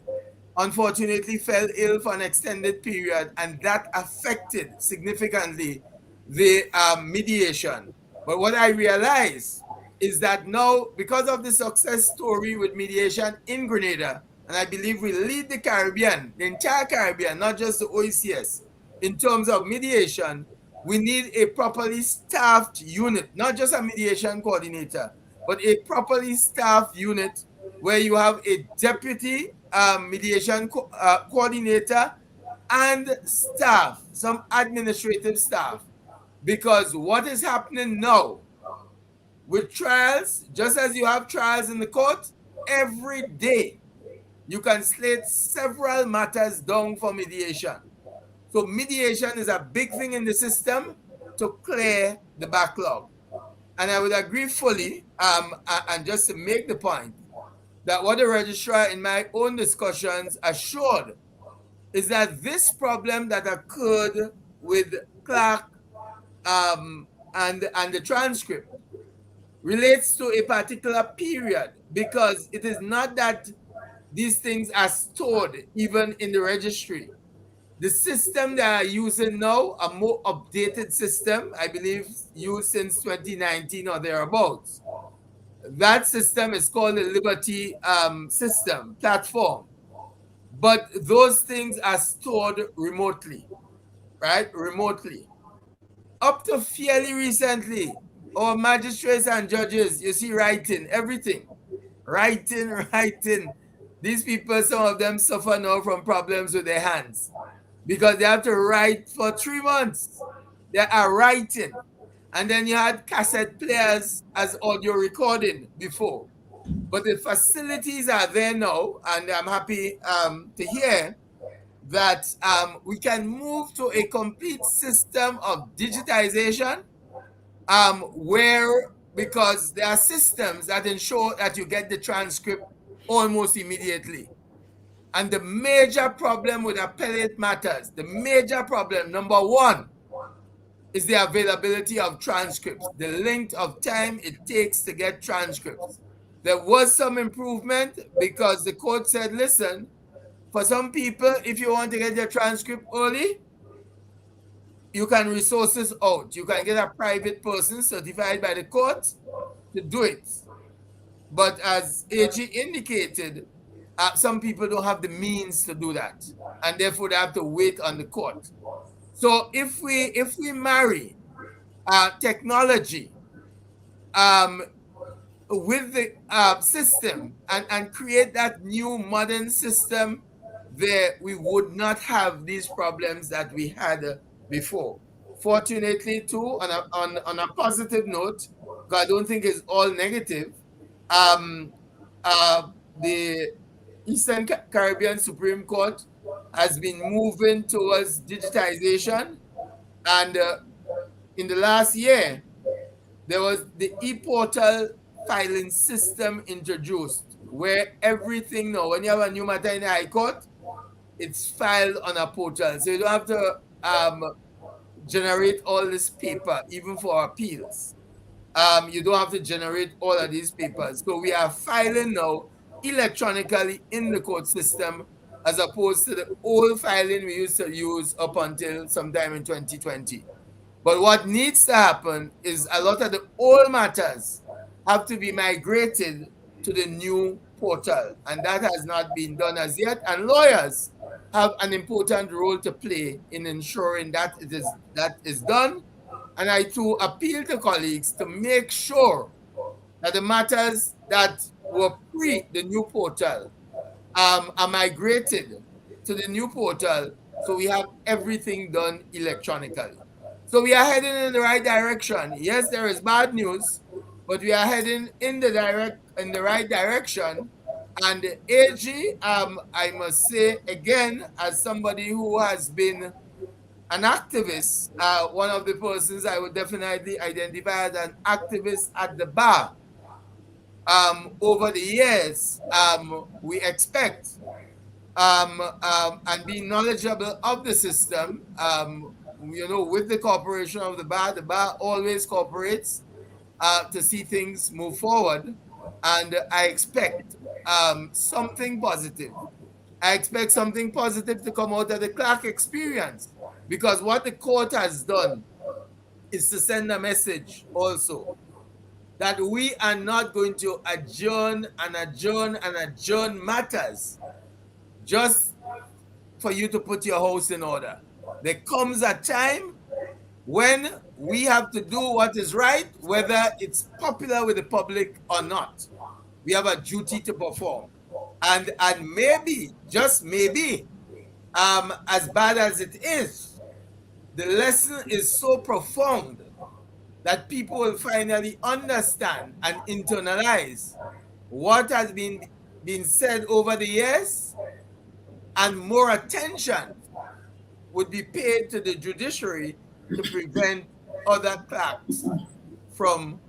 unfortunately fell ill for an extended period, and that affected significantly the mediation. But what I realized is that now, because of the success story with mediation in Grenada, and I believe we lead the Caribbean, the entire Caribbean, not just the OECS, in terms of mediation, we need a properly staffed unit, not just a mediation coordinator, but a properly staffed unit where you have a deputy mediation coordinator and staff, some administrative staff. Because what is happening now with trials, just as you have trials in the court, every day you can slate several matters down for mediation. So mediation is a big thing in the system to clear the backlog. And I would agree fully, and just to make the point, that what the registrar in my own discussions assured is that this problem that occurred with Clack and the transcript relates to a particular period, because it is not that these things are stored even in the registry. The system that are using now, a more updated system, I believe used since 2019 or thereabouts. That system is called the Liberty system, platform. But those things are stored remotely, right? Remotely. Up to fairly recently, our magistrates and judges, you see, writing, everything. Writing. These people, some of them suffer now from problems with their hands because they have to write for 3 months. They are writing. And then you had cassette players as audio recording before. But the facilities are there now, and I'm happy to hear that we can move to a complete system of digitization where, because there are systems that ensure that you get the transcript almost immediately. And the major problem with appellate matters, the major problem, number one, is the availability of transcripts, the length of time it takes to get transcripts. There was some improvement because the court said, listen, for some people, if you want to get your transcript early, you can resource this out. You can get a private person certified by the court to do it. But as AG indicated, some people don't have the means to do that, and therefore they have to wait on the court. So if we marry technology with the system and create that new modern system, there we would not have these problems that we had before. Fortunately, too, on a positive note, because I don't think it's all negative, the Eastern Caribbean Supreme Court has been moving towards digitization, and in the last year, there was the e-portal filing system introduced, where everything now, when you have a new matter in the High Court, it's filed on a portal. So you don't have to generate all this paper, even for appeals. You don't have to generate all of these papers. So we are filing now electronically in the court system, as opposed to the old filing we used to use up until sometime in 2020. But what needs to happen is a lot of the old matters have to be migrated to the new portal, and that has not been done as yet. And lawyers have an important role to play in ensuring that that is done. And I too appeal to colleagues to make sure that the matters that were pre the new portal are migrated to the new portal, so we have everything done electronically. So we are heading in the right direction. Yes, there is bad news, but we are heading in the right direction. And AG, I must say again, as somebody who has been an activist, one of the persons I would definitely identify as an activist at the bar. Over the years, we expect and being knowledgeable of the system, with the cooperation of the bar always cooperates to see things move forward. And I expect something positive. I expect something positive to come out of the Clack experience, because what the court has done is to send a message also that we are not going to adjourn and adjourn and adjourn matters just for you to put your house in order. There comes a time when we have to do what is right, whether it's popular with the public or not. We have a duty to perform. And maybe, just maybe, as bad as it is, the lesson is so profound that people will finally understand and internalize what has been said over the years, and more attention would be paid to the judiciary to prevent other clacks from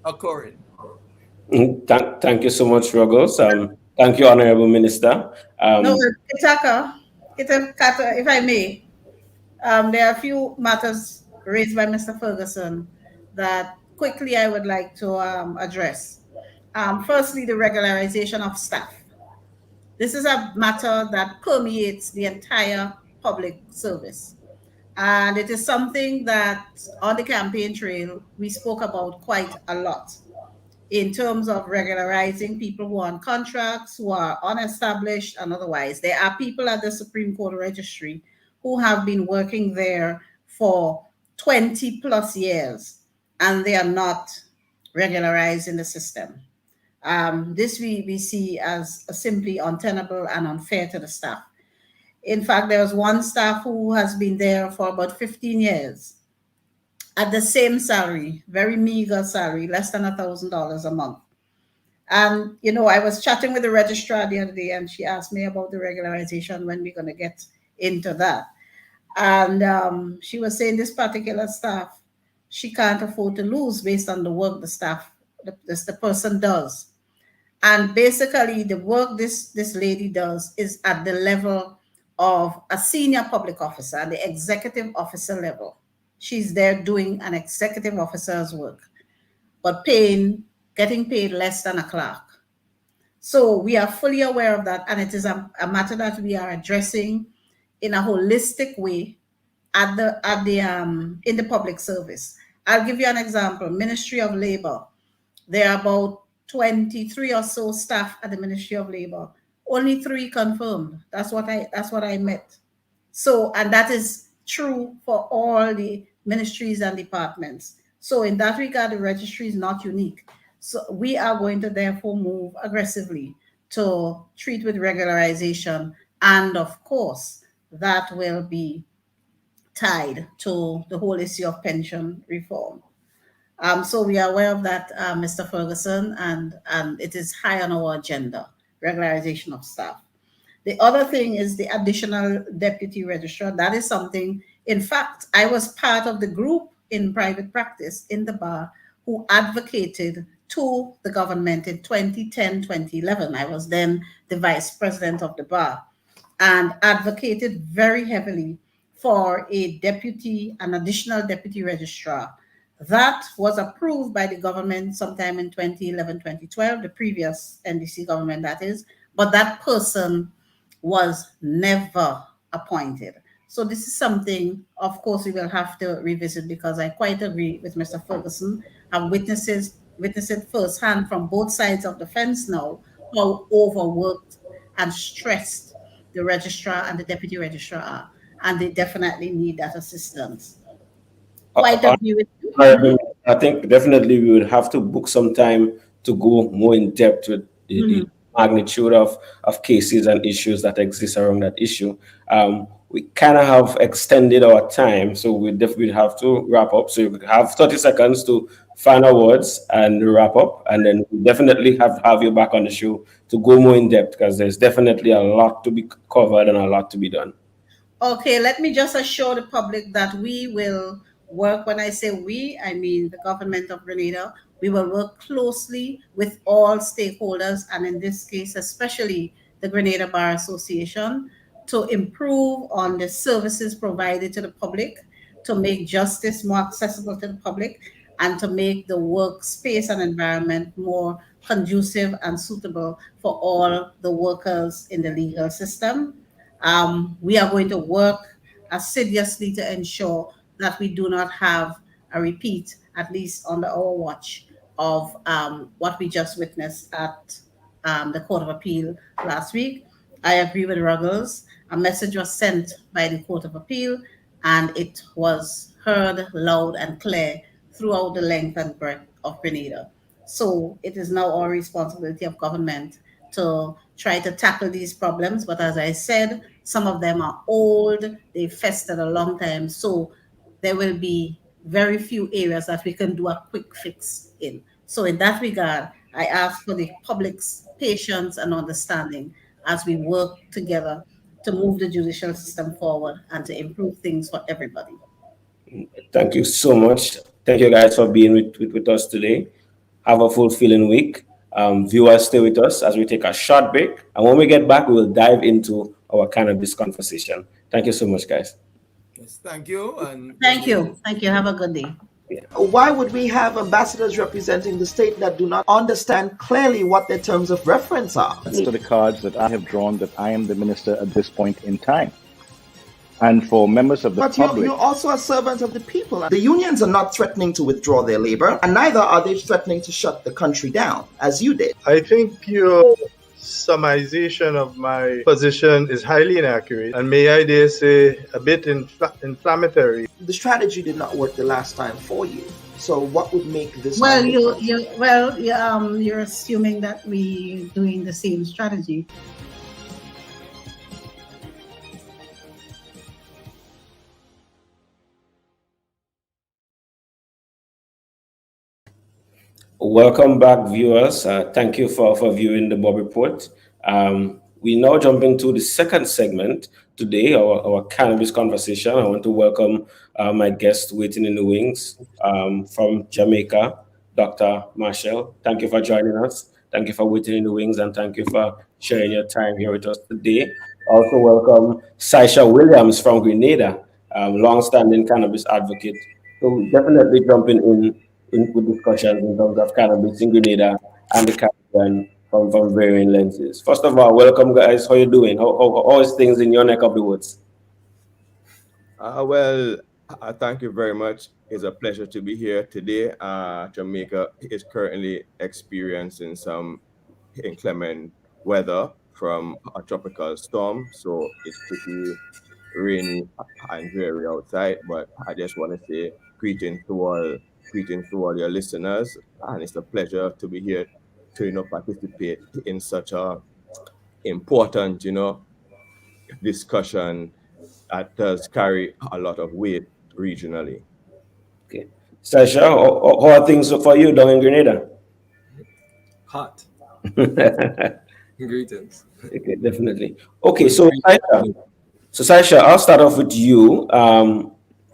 occurring. Thank you so much, Ruggles. Thank you, Honorable Minister. No, Kitaka, if I may, there are a few matters raised by Mr. Ferguson that quickly I would like to address. Firstly, the regularization of staff. This is a matter that permeates the entire public service. And it is something that on the campaign trail, we spoke about quite a lot in terms of regularizing people who are on contracts, who are unestablished, and otherwise. There are people at the Supreme Court Registry who have been working there for 20 plus years, and they are not regularized in the system. This we see as simply untenable and unfair to the staff. In fact, there was one staff who has been there for about 15 years at the same salary, very meager salary, less than $1,000 a month. And, I was chatting with the registrar the other day, and she asked me about the regularization, when we're going to get into that. And she was saying this particular staff, she can't afford to lose based on the work the person does. And basically, the work this lady does is at the level of a senior public officer, at the executive officer level. She's there doing an executive officer's work, but getting paid less than a clerk. So we are fully aware of that, and it is a matter that we are addressing in a holistic way in the public service. I'll give you an example. Ministry of Labor. There are about 23 or so staff at the Ministry of Labor. Only 3 confirmed. That's what I met. So, and that is true for all the ministries and departments. So in that regard, the registry is not unique. So we are going to therefore move aggressively to treat with regularization. And of course, that will be tied to the whole issue of pension reform. So we are aware of that, Mr. Ferguson, and it is high on our agenda, regularization of staff. The other thing is the additional deputy registrar. That is something, in fact, I was part of the group in private practice in the bar who advocated to the government in 2010, 2011. I was then the vice president of the bar and advocated very heavily for an additional deputy registrar. That was approved by the government sometime in 2011, 2012, the previous NDC government, that is, but that person was never appointed. So this is something, of course, we will have to revisit, because I quite agree with Mr. Ferguson. Our witnesses witness it firsthand from both sides of the fence now, how overworked and stressed the registrar and the deputy registrar are. And they definitely need that assistance. Quite agree with you. Honorable, I think definitely we would have to book some time to go more in depth with the magnitude of cases and issues that exist around that issue. We kind of have extended our time, so we definitely have to wrap up. So you have 30 seconds to final words and wrap up, and then we definitely have you back on the show to go more in depth because there's definitely a lot to be covered and a lot to be done. Okay, let me just assure the public that we will work. When I say we, I mean the government of Grenada. We will work closely with all stakeholders, and in this case, especially the Grenada Bar Association, to improve on the services provided to the public, to make justice more accessible to the public, and to make the workspace and environment more conducive and suitable for all the workers in the legal system. We are going to work assiduously to ensure that we do not have a repeat, at least under our watch, of what we just witnessed at the Court of Appeal last week. I agree with Ruggles. A message was sent by the Court of Appeal, and it was heard loud and clear throughout the length and breadth of Grenada. So it is now our responsibility of government to try to tackle these problems. But as I said, some of them are old, they've festered a long time. So there will be very few areas that we can do a quick fix in. So, in that regard, I ask for the public's patience and understanding as we work together to move the judicial system forward and to improve things for everybody. Thank you so much. Thank you guys for being with us today. Have a fulfilling week. Viewers, stay with us as we take a short break. And when we get back, we will dive into our cannabis conversation. Thank you so much, guys. Yes, thank you. And Thank you. Thank you. Have a good day. Why would we have ambassadors representing the state that do not understand clearly what their terms of reference are? To the cards that I have drawn that I am the minister at this point in time. And for members of the public... But you're also a servant of the people. The unions are not threatening to withdraw their labor, and neither are they threatening to shut the country down, as you did. I think your summarization of my position is highly inaccurate, and may I dare say a bit inflammatory. The strategy did not work the last time for you. So what would make this? Well, you're assuming that we're doing the same strategy. Welcome back, viewers. Thank you for viewing the Bubb Report. We now jump into the second segment today, our cannabis conversation. I want to welcome my guest waiting in the wings from Jamaica, Dr. Marshall. Thank you for joining us. Thank you for waiting in the wings, and thank you for sharing your time here with us today. Also welcome Saisha Williams from Grenada, long-standing cannabis advocate. So definitely jumping in with discussions in terms of cannabis in Grenada and the Caribbean from varying lenses. First of all, welcome, guys. How you doing? How is things in your neck of the woods? Thank you very much. It's a pleasure to be here today. Jamaica is currently experiencing some inclement weather from a tropical storm, so it's pretty rainy and dreary outside. But I just want to say greetings to all your listeners, and it's a pleasure to be here to participate in such a important discussion that does carry a lot of weight regionally. Okay, Sasha, how are things for you down in Grenada? Hot. Greetings. Okay, definitely. Okay, so Sasha, I'll start off with you.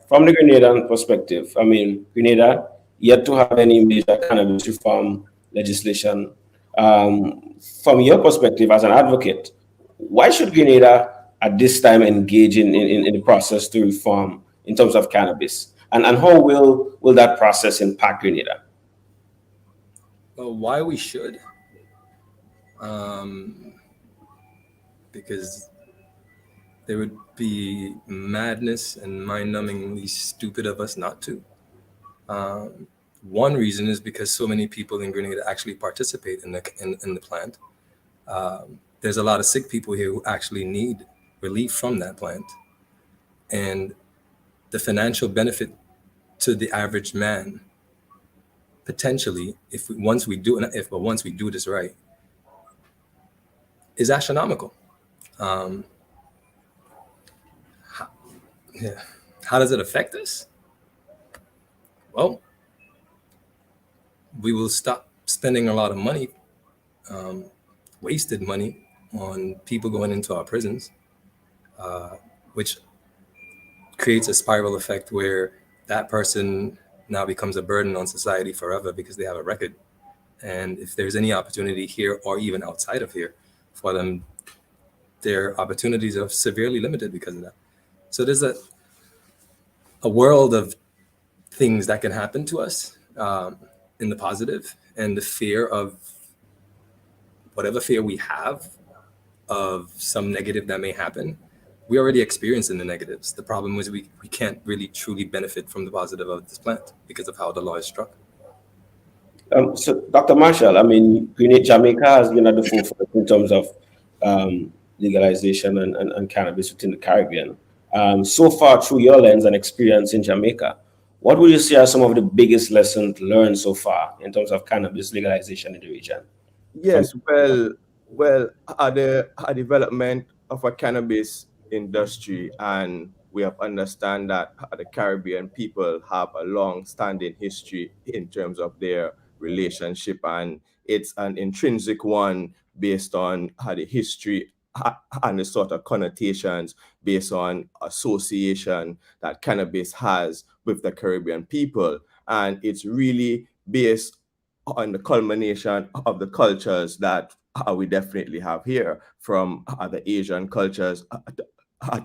From the Grenadian perspective, I mean, Grenada yet to have any major cannabis reform legislation. From your perspective as an advocate, why should Grenada at this time engage in the process to reform in terms of cannabis? And how will that process impact Grenada? Well, why we should? Because there would be madness and mind-numbingly stupid of us not to. One reason is because so many people in Grenada actually participate in the plant. There's a lot of sick people here who actually need relief from that plant, and the financial benefit to the average man, potentially, once we do this right, is astronomical. How, yeah. How does it affect us? Well, we will stop spending a lot of money, wasted money, on people going into our prisons, which creates a spiral effect where that person now becomes a burden on society forever because they have a record. And if there's any opportunity here or even outside of here for them, their opportunities are severely limited because of that. So there's a world of things that can happen to us in the positive, and the fear of whatever fear we have of some negative that may happen, we already experiencing the negatives. The problem is we can't really truly benefit from the positive of this plant because of how the law is struck. So, Dr. Marshall, I mean, Jamaica has been at the forefront in terms of legalization and cannabis within the Caribbean. So far, through your lens and experience in Jamaica, what would you say are some of the biggest lessons learned so far in terms of cannabis legalization in the region? Yes, well, a development of a cannabis industry, and we have understand that the Caribbean people have a long-standing history in terms of their relationship, and it's an intrinsic one based on the history and the sort of connotations based on association that cannabis has with the Caribbean people, and it's really based on the culmination of the cultures that we definitely have here, from the Asian cultures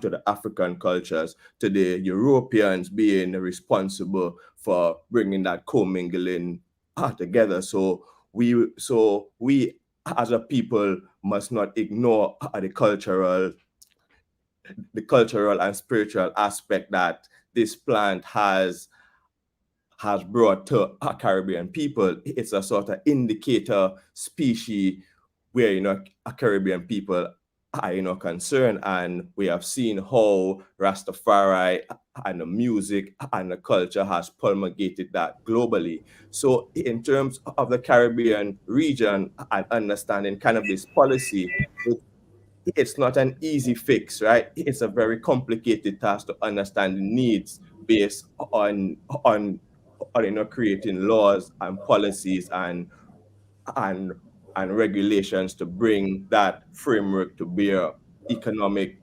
to the African cultures, to the Europeans being responsible for bringing that commingling together. So we as a people must not ignore the cultural and spiritual aspect that this plant has brought to Caribbean people. It's a sort of indicator species where, a Caribbean people are, concerned. And we have seen how Rastafari and the music and the culture has promulgated that globally. So in terms of the Caribbean region and understanding cannabis policy, it's not an easy fix, right? It's a very complicated task to understand the needs based on creating laws and policies and regulations to bring that framework to bear economic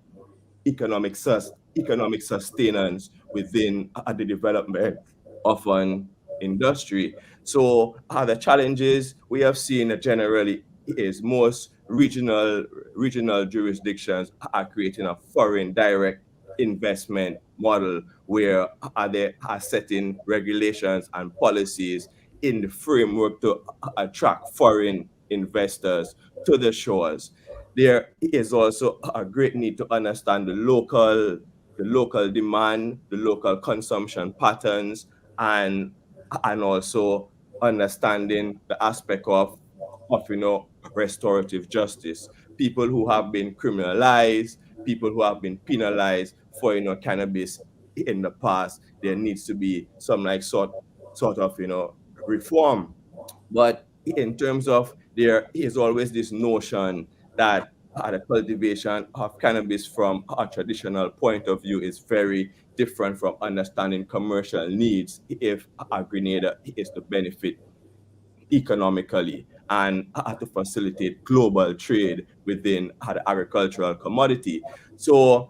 sustenance within the development of an industry. So the challenges we have seen generally is most regional jurisdictions are creating a foreign direct investment model where they are setting regulations and policies in the framework to attract foreign investors to the shores. There is also a great need to understand the local demand, the local consumption patterns, and also understanding the aspect of restorative justice. People who have been criminalized, people who have been penalized for cannabis in the past, there needs to be some sort of reform. But in terms of, there is always this notion that the cultivation of cannabis from a traditional point of view is very different from understanding commercial needs if a Grenada is to benefit economically and to facilitate global trade within the agricultural commodity. So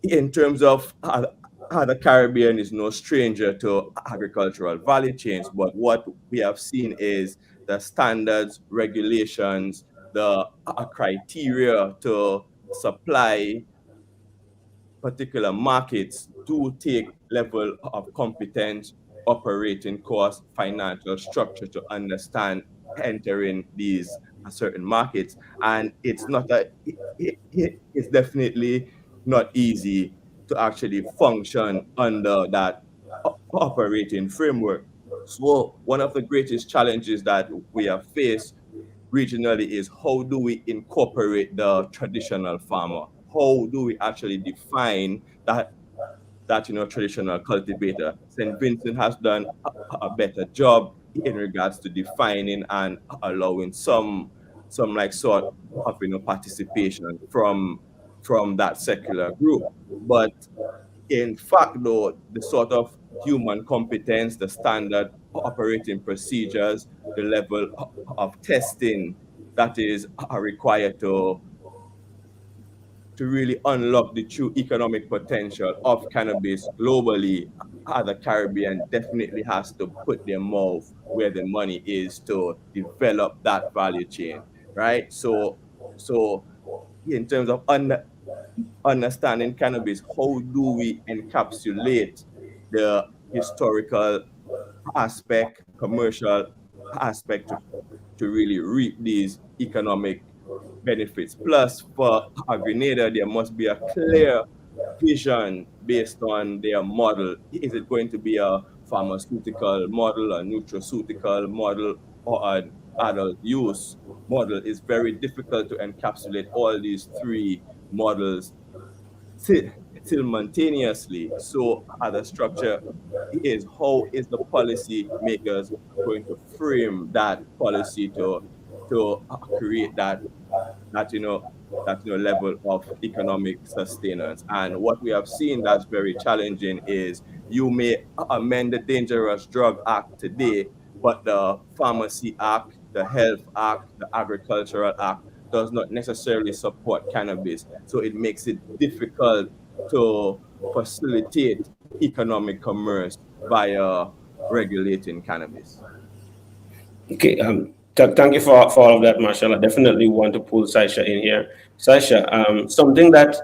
in terms of the Caribbean is no stranger to agricultural value chains, but what we have seen is the standards, regulations, the criteria to supply particular markets do take level of competence, operating cost, financial structure to understand entering these certain markets. And it's not it's definitely not easy to actually function under that operating framework. So one of the greatest challenges that we have faced regionally is how do we incorporate the traditional farmer? How do we actually define that traditional cultivator? St. Vincent has done a better job in regards to defining and allowing some like sort of participation from that secular group. But in fact, though, the sort of human competence, the standard operating procedures, the level of testing that is required to really unlock the true economic potential of cannabis globally, the Caribbean definitely has to put their mouth where the money is to develop that value chain, right? So in terms of understanding cannabis, how do we encapsulate the historical aspect, commercial aspect to really reap these economic benefits? Plus, for Grenada, there must be a clear vision based on their model. Is it going to be a pharmaceutical model, a nutraceutical model, or an adult use model? It's very difficult to encapsulate all these three models simultaneously. So the structure is, how is the policy makers going to frame that policy to create that level of economic sustenance? And what we have seen that's very challenging is you may amend the Dangerous Drug Act today, but the Pharmacy Act, the Health Act, the Agricultural Act does not necessarily support cannabis. So it makes it difficult to facilitate economic commerce via regulating cannabis. Okay, thank you for all of that, Marshall. I definitely want to pull Saisha in here. Saisha, something that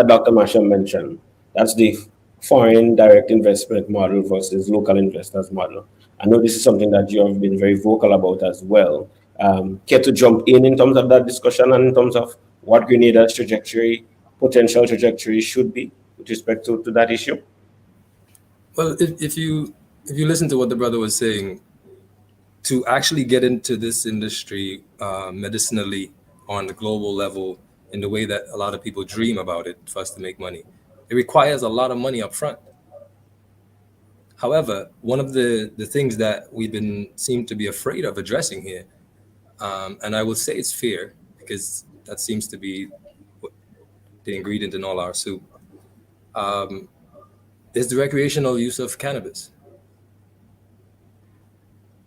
Dr. Marshall mentioned, that's the foreign direct investment model versus local investors model. I know this is something that you have been very vocal about as well. Care to jump in terms of that discussion and in terms of what Grenada's potential trajectory should be with respect to that issue? Well, if you listen to what the brother was saying, to actually get into this industry medicinally on the global level in the way that a lot of people dream about it for us to make money, it requires a lot of money up front. However, one of the things that seem to be afraid of addressing here, and I will say it's fear, because that seems to be the ingredient in all our soup, is the recreational use of cannabis.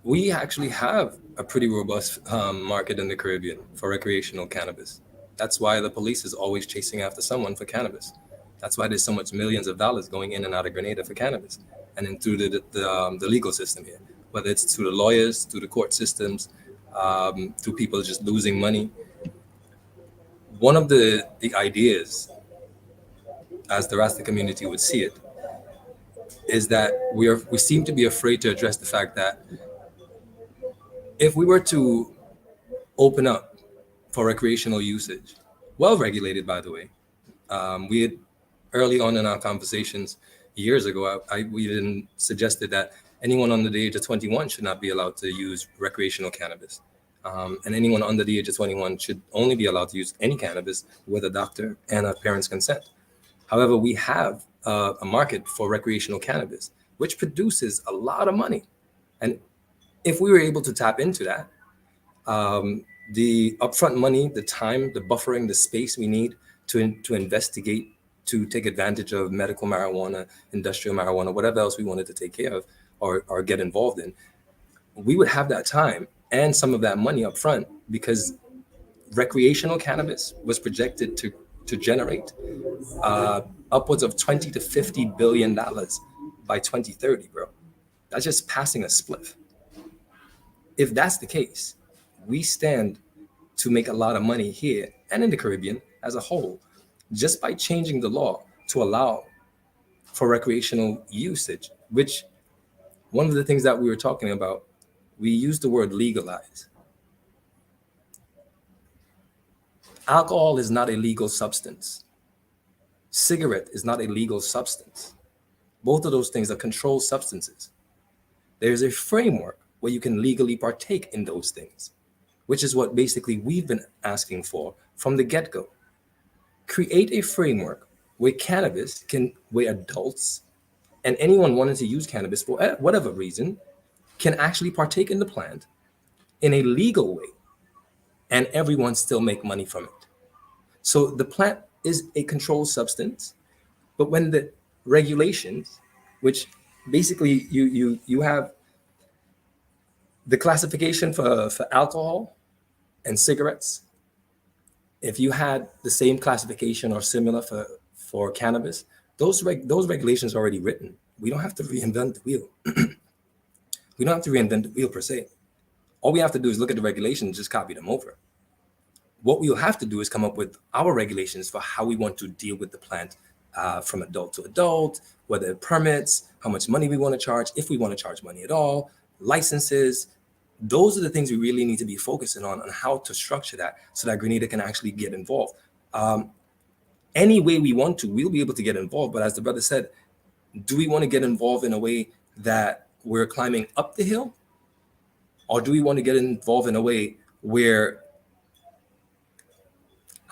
We actually have a pretty robust market in the Caribbean for recreational cannabis. That's why the police is always chasing after someone for cannabis. That's why there's so much millions of dollars going in and out of Grenada for cannabis, and then through the legal system here, whether it's through the lawyers, through the court systems, through people just losing money. One of the ideas, as the Rasta community would see it, is that we seem to be afraid to address the fact that if we were to open up for recreational usage, well regulated, by the way, we had early on in our conversations years ago, we even suggested that anyone under the age of 21 should not be allowed to use recreational cannabis. And anyone under the age of 21 should only be allowed to use any cannabis with a doctor and a parent's consent. However, we have a market for recreational cannabis, which produces a lot of money. And if we were able to tap into that, the upfront money, the time, the buffering, the space we need to investigate, to take advantage of medical marijuana, industrial marijuana, whatever else we wanted to take care of or get involved in, we would have that time and some of that money up front, because recreational cannabis was projected to generate upwards of $20 to $50 billion by 2030, bro. That's just passing a spliff. If that's the case, we stand to make a lot of money here and in the Caribbean as a whole, just by changing the law to allow for recreational usage, which one of the things that we were talking about, we use the word legalize. Alcohol is not a legal substance. Cigarette is not a legal substance. Both of those things are controlled substances. There's a framework where you can legally partake in those things, which is what basically we've been asking for from the get-go. Create a framework where where adults and anyone wanting to use cannabis for whatever reason can actually partake in the plant in a legal way, and everyone still make money from it. So the plant is a controlled substance, but when the regulations, which basically you have the classification for alcohol and cigarettes, if you had the same classification or similar for cannabis, those regulations are already written. We don't have to reinvent the wheel. We don't have to reinvent the wheel per se. All we have to do is look at the regulations and just copy them over. What we'll have to do is come up with our regulations for how we want to deal with the plant from adult to adult, whether it permits, how much money we want to charge, if we want to charge money at all, licenses. Those are the things we really need to be focusing on how to structure that so that Grenada can actually get involved. Any way we want to, we'll be able to get involved. But as the brother said, do we want to get involved in a way that we're climbing up the hill? Or do we want to get involved in a way where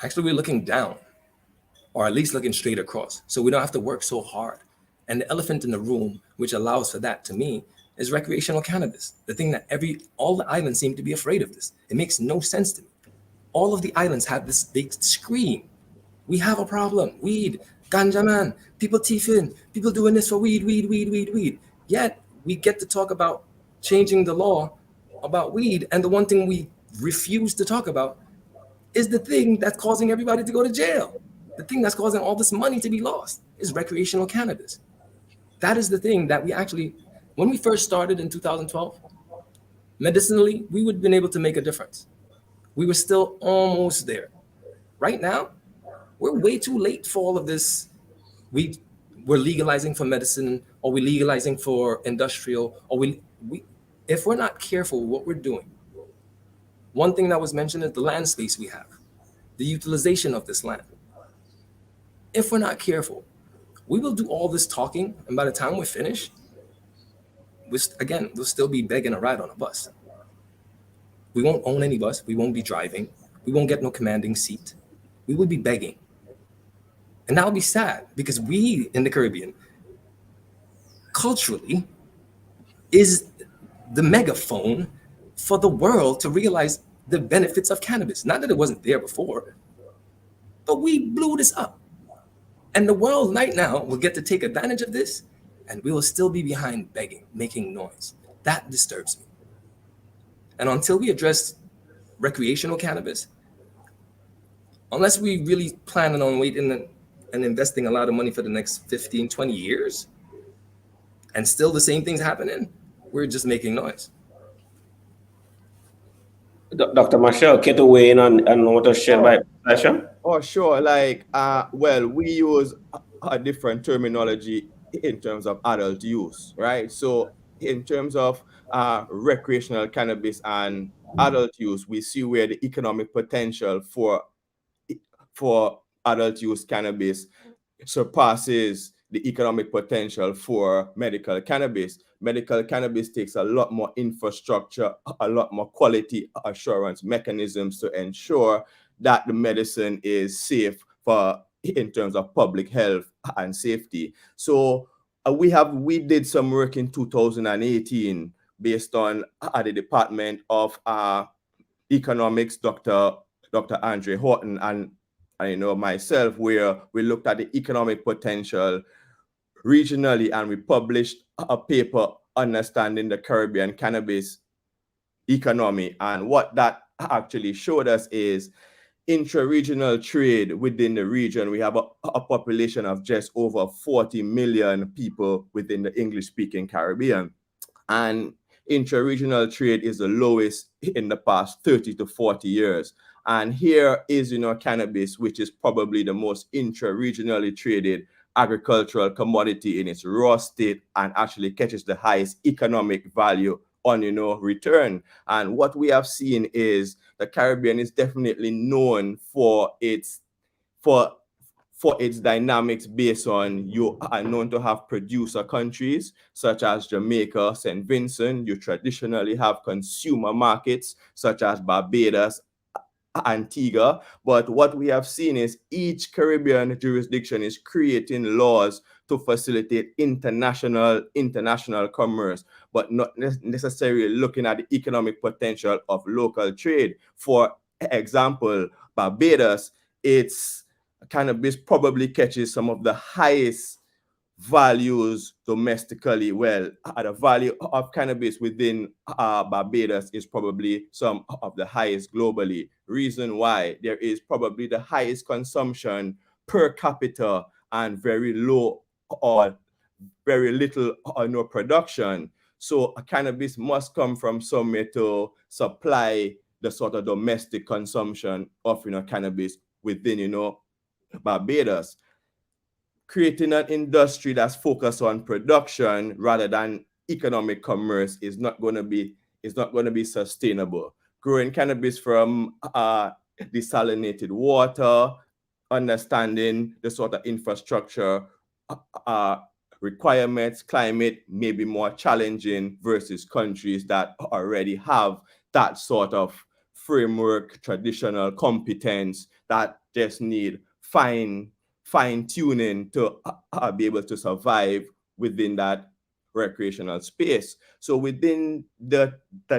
actually we're looking down, or at least looking straight across, so we don't have to work so hard? And the elephant in the room, which allows for that to me, is recreational cannabis. The thing that all the islands seem to be afraid of this. It makes no sense to me. All of the islands have this, they scream, we have a problem, weed, ganja man, people teething, people doing this for weed. Yet we get to talk about changing the law about weed, and the one thing we refuse to talk about is the thing that's causing everybody to go to jail. The thing that's causing all this money to be lost is recreational cannabis. That is the thing that we actually, when we first started in 2012, medicinally, we would have been able to make a difference. We were still almost there. Right now, we're way too late for all of this. We're legalizing for medicine, or we're legalizing for industrial, or if we're not careful with what we're doing. One thing that was mentioned is the land space we have, the utilization of this land. If we're not careful, we will do all this talking, and by the time we're finished, we'll still be begging a ride on a bus. We won't own any bus. We won't be driving. We won't get no commanding seat. We will be begging. And that will be sad, because we in the Caribbean, culturally, is the megaphone for the world to realize the benefits of cannabis. Not that it wasn't there before, but we blew this up. And the world right now will get to take advantage of this, and we will still be behind begging, making noise. That disturbs me. And until we address recreational cannabis, unless we really plan on waiting and investing a lot of money for the next 15, 20 years, and still the same thing's happening, we're just making noise. Dr. Marshall, care to weigh in on what was shared by Sasha? Oh, sure. Like, well, we use a different terminology in terms of adult use, right? So in terms of recreational cannabis and adult use, we see where the economic potential for adult use cannabis surpasses the economic potential for medical cannabis. Medical cannabis takes a lot more infrastructure, a lot more quality assurance mechanisms to ensure that the medicine is safe in terms of public health and safety. So we did some work in 2018 based on the Department of Economics, Dr. Andre Horton, and I know myself, where we looked at the economic potential regionally, and we published a paper understanding the Caribbean cannabis economy. And what that actually showed us is intra-regional trade within the region. We have a population of just over 40 million people within the English-speaking Caribbean. And intra-regional trade is the lowest in the past 30 to 40 years. And here is, cannabis, which is probably the most intra-regionally traded agricultural commodity in its raw state, and actually catches the highest economic value on, return. And what we have seen is the Caribbean is definitely known for for its dynamics based on you are known to have producer countries such as Jamaica, St. Vincent. You traditionally have consumer markets such as Barbados, Antigua. But what we have seen is each Caribbean jurisdiction is creating laws to facilitate international commerce, but not necessarily looking at the economic potential of local trade. For example, Barbados, its cannabis probably catches some of the highest values domestically. Well, the value of cannabis within Barbados is probably some of the highest globally. Reason why: there is probably the highest consumption per capita and very low or very little or no production. So cannabis must come from somewhere to supply the sort of domestic consumption of cannabis within Barbados. Creating an industry that's focused on production rather than economic commerce is not going to be sustainable. Growing cannabis from desalinated water, understanding the sort of infrastructure requirements, climate may be more challenging versus countries that already have that sort of framework, traditional competence that just need fine-tuning to be able to survive within that recreational space. So within the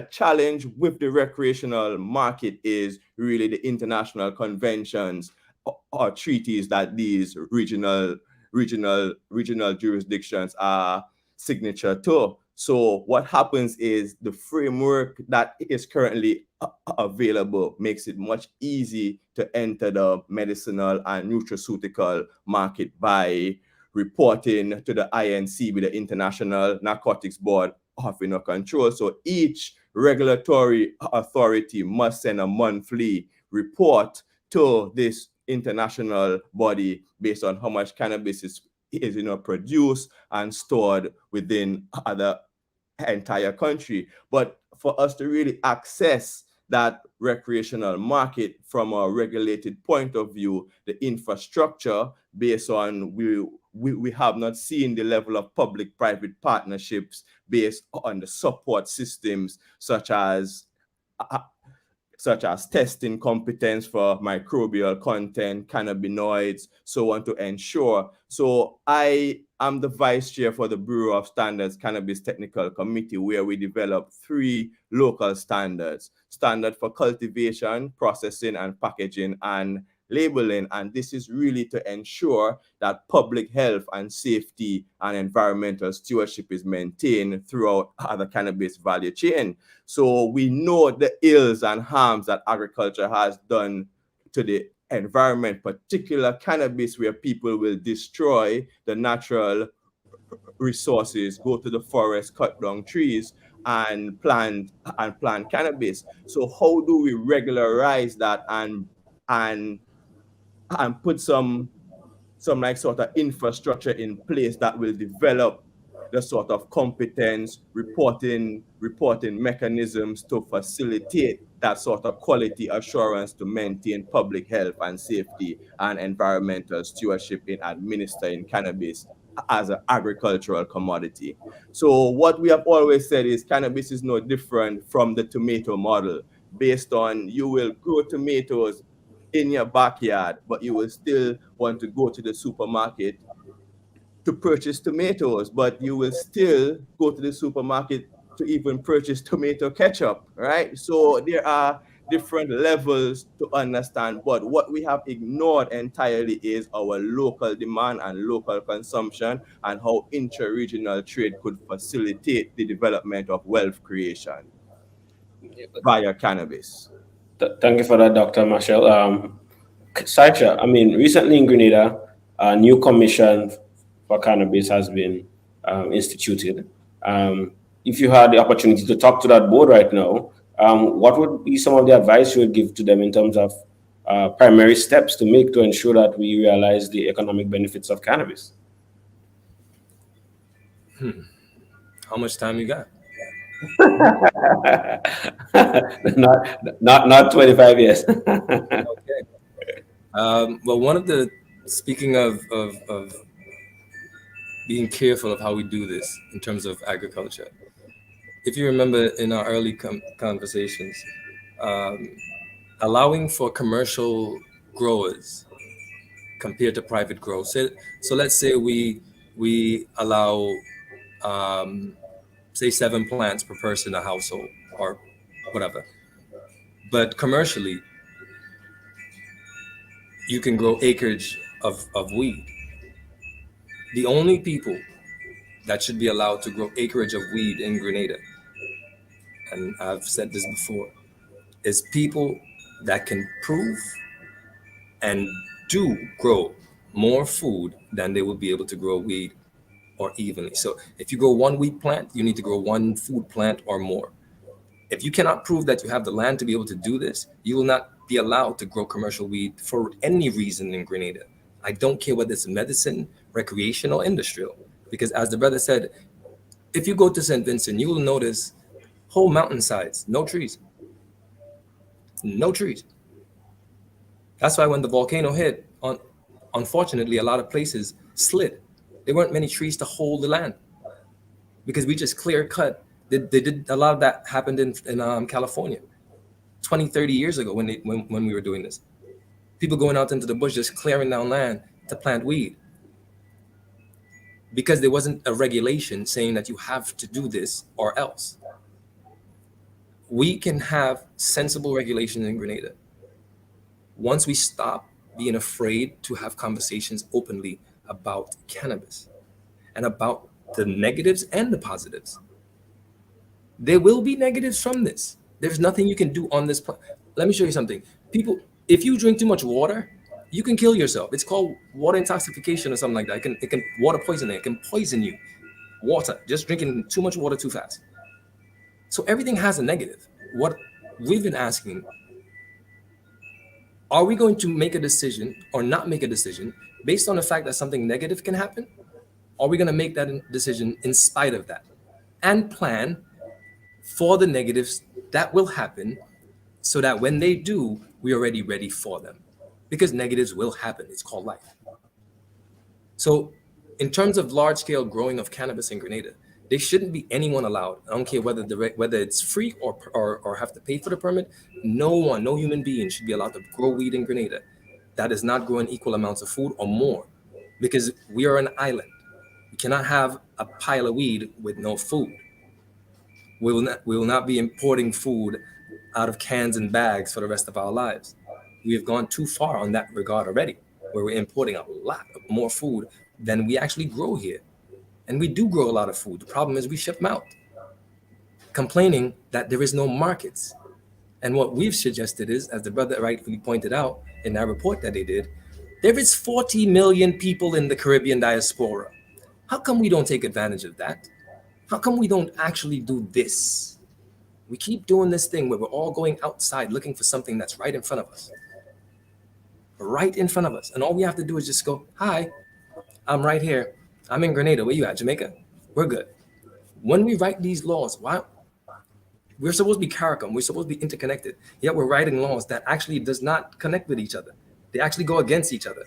challenge with the recreational market is really the international conventions or treaties that these regional jurisdictions are signature to. So what happens is the framework that is currently available makes it much easy to enter the medicinal and nutraceutical market by reporting to the INC with the International Narcotics Board of Control. So each regulatory authority must send a monthly report to this international body based on how much cannabis is produced and stored within the entire country. But for us to really access that recreational market from a regulated point of view, the infrastructure based on we have not seen the level of public-private partnerships based on the support systems such as testing competence for microbial content, cannabinoids, so on to ensure. So I am the vice chair for the Bureau of Standards Cannabis Technical Committee, where we develop 3 local standards: standard for cultivation, processing, and packaging, and labeling. And this is really to ensure that public health and safety and environmental stewardship is maintained throughout the cannabis value chain. So we know the ills and harms that agriculture has done to the environment, particular cannabis, where people will destroy the natural resources, go to the forest, cut down trees, and plant cannabis. So how do we regularize that and put some like sort of infrastructure in place that will develop the sort of competence reporting mechanisms to facilitate that sort of quality assurance to maintain public health and safety and environmental stewardship in administering cannabis as an agricultural commodity. So what we have always said is cannabis is no different from the tomato model, based on you will grow tomatoes in your backyard, but you will still want to go to the supermarket to purchase tomatoes, but you will still go to the supermarket to even purchase tomato ketchup, right? So there are different levels to understand, but what we have ignored entirely is our local demand and local consumption, and how intra-regional trade could facilitate the development of wealth creation via cannabis. Thank you for that, Dr. Marshall. Saicha, I mean, recently in Grenada, a new commission for cannabis has been instituted. If you had the opportunity to talk to that board right now, what would be some of the advice you would give to them in terms of primary steps to make to ensure that we realize the economic benefits of cannabis? How much time you got? not 25 years. Okay. Well, one of the speaking of being careful of how we do this in terms of agriculture, if you remember in our early conversations, allowing for commercial growers compared to private growers. So let's say we allow say 7 plants per person a household or whatever, but commercially you can grow acreage of weed. The only people that should be allowed to grow acreage of weed in Grenada, and I've said this before, is people that can prove and do grow more food than they will be able to grow weed or evenly. So if you grow 1 wheat plant, you need to grow 1 food plant or more. If you cannot prove that you have the land to be able to do this, you will not be allowed to grow commercial weed for any reason in Grenada. I don't care whether it's medicine, recreational, industrial, because as the brother said, if you go to St. Vincent, you will notice whole mountainsides, no trees. No trees. That's why when the volcano hit, unfortunately, a lot of places slid. There weren't many trees to hold the land because we just clear cut. They did a lot of that happened in California 20, 30 years ago when we were doing this. People going out into the bush just clearing down land to plant weed because there wasn't a regulation saying that you have to do this or else. We can have sensible regulations in Grenada once we stop being afraid to have conversations openly about cannabis and about the negatives and the positives. There will be negatives from this. There's nothing you can do on this planet. Let me show you something. People, if you drink too much water, you can kill yourself. It's called water intoxication or something like that. It can water poisoning. It can poison you. Water, just drinking too much water too fast. So everything has a negative. What we've been asking, are we going to make a decision or not make a decision based on the fact that something negative can happen? Are we going to make that decision in spite of that and plan for the negatives that will happen so that when they do, we're already ready for them? Because negatives will happen. It's called life. So in terms of large-scale growing of cannabis in Grenada, there shouldn't be anyone allowed. I don't care whether it's free or have to pay for the permit. No human being should be allowed to grow weed in Grenada that is not growing equal amounts of food or more, because we are an island. We cannot have a pile of weed with no food. We will not be importing food out of cans and bags for the rest of our lives. We have gone too far on that regard already, where we're importing a lot more food than we actually grow here. And we do grow a lot of food. The problem is we ship them out, complaining that there is no markets. And what we've suggested is, as the brother rightfully pointed out in that report that they did, there is 40 million people in the Caribbean diaspora. How come we don't take advantage of that? How come we don't actually do this? We keep doing this thing where we're all going outside looking for something that's right in front of us. Right in front of us. And all we have to do is just go, hi, I'm right here. I'm in Grenada. Where you at? Jamaica? We're good. When we write these laws, why? We're supposed to be CARICOM. We're supposed to be interconnected. Yet we're writing laws that actually does not connect with each other. They actually go against each other,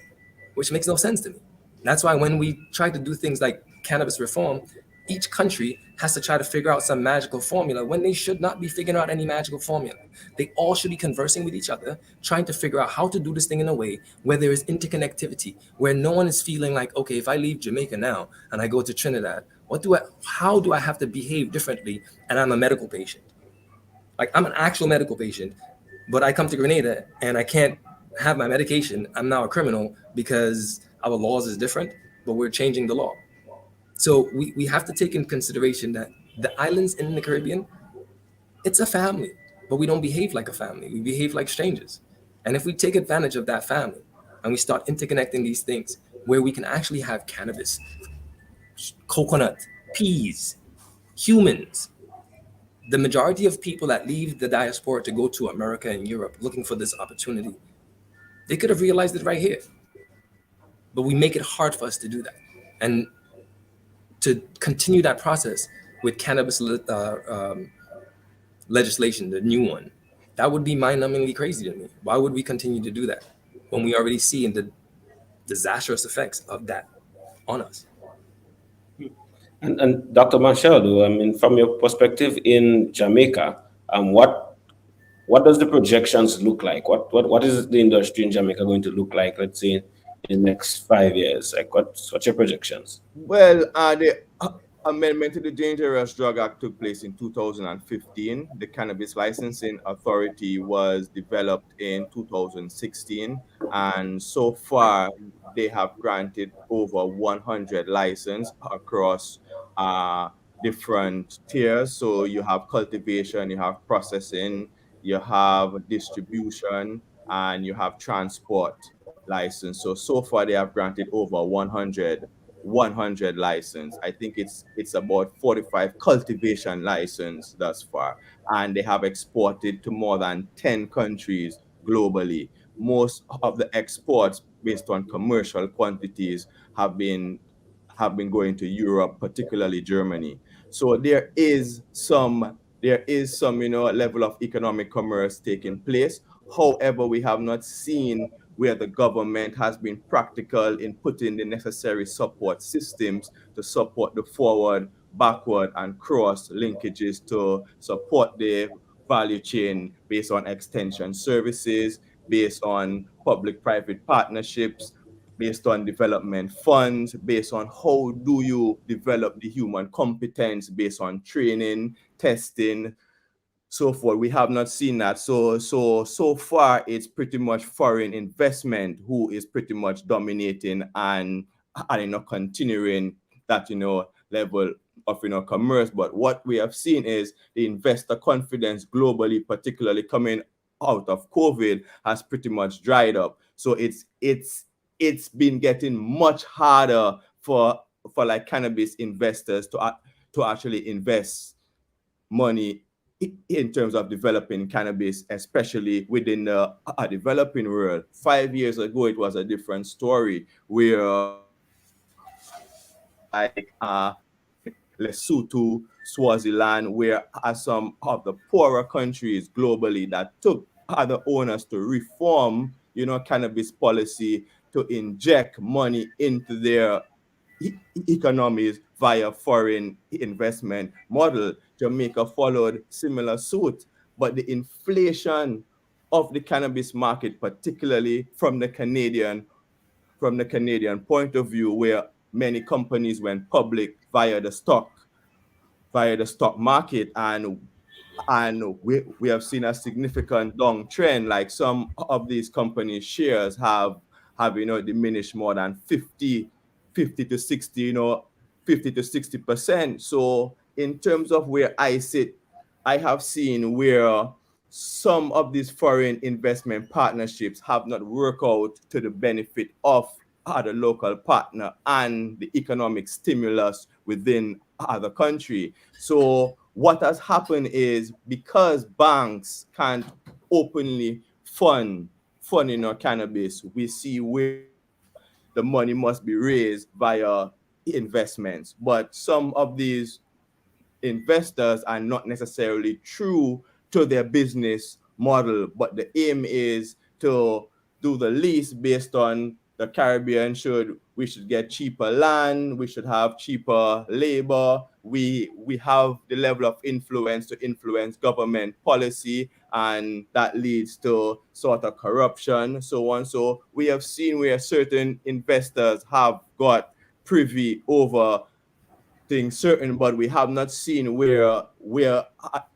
which makes no sense to me. That's why when we try to do things like cannabis reform, each country has to try to figure out some magical formula when they should not be figuring out any magical formula. They all should be conversing with each other, trying to figure out how to do this thing in a way where there is interconnectivity, where no one is feeling like, okay, if I leave Jamaica now and I go to Trinidad, how do I have to behave differently? And I'm a medical patient. Like, I'm an actual medical patient, but I come to Grenada and I can't have my medication. I'm now a criminal because our laws is different, but we're changing the law. So we have to take in consideration that the islands in the Caribbean, it's a family, but we don't behave like a family. We behave like strangers. And if we take advantage of that family and we start interconnecting these things where we can actually have cannabis, coconut, peas, humans, the majority of people that leave the diaspora to go to America and Europe looking for this opportunity, they could have realized it right here. But we make it hard for us to do that. And to continue that process with cannabis legislation, the new one, that would be mind-numbingly crazy to me. Why would we continue to do that when we already see in disastrous effects of that on us. And Dr. Marshall, though, I mean, from your perspective in Jamaica, what does the projections look like? What is the industry in Jamaica going to look like, let's say, in the next 5 years? Like, what's your projections? Well, the amendment to the Dangerous Drug Act took place in 2015. The Cannabis Licensing Authority was developed in 2016, and so far they have granted over 100 licenses across different tiers. So you have cultivation, you have processing, you have distribution, and you have transport license. So far they have granted over 100 license. I think it's about 45 cultivation license thus far, and they have exported to more than 10 countries globally. Most of the exports based on commercial quantities have been going to Europe, particularly Germany. So there is some level of economic commerce taking place. However, we have not seen where the government has been practical in putting the necessary support systems to support the forward, backward, and cross linkages to support the value chain based on extension services, based on public-private partnerships, based on development funds, based on how do you develop the human competence based on training, testing, so forth. We have not seen that. So far, it's pretty much foreign investment who is pretty much dominating and continuing that level of commerce. But what we have seen is the investor confidence globally, particularly coming out of COVID, has pretty much dried up. So it's been getting much harder for like cannabis investors to actually invest money in terms of developing cannabis, especially within the developing world. 5 years ago, it was a different story where like Lesotho, Swaziland, where are some of the poorer countries globally that took other owners to reform, cannabis policy to inject money into their economies via foreign investment model. Jamaica followed similar suit, but the inflation of the cannabis market, particularly from the Canadian point of view, where many companies went public via the stock market, and we have seen a significant downtrend. Like some of these companies' shares have diminished more than 50 to 60%. So in terms of where I sit, I have seen where some of these foreign investment partnerships have not worked out to the benefit of the local partner and the economic stimulus within the country. So what has happened is, because banks can't openly fund cannabis, we see where the money must be raised via investments. But some of these investors are not necessarily true to their business model, but the aim is to do the lease based on the Caribbean. We should get cheaper land, we should have cheaper labor, we have the level of influence to influence government policy, and that leads to sort of corruption, so on. So we have seen where certain investors have got privy over things certain, but we have not seen where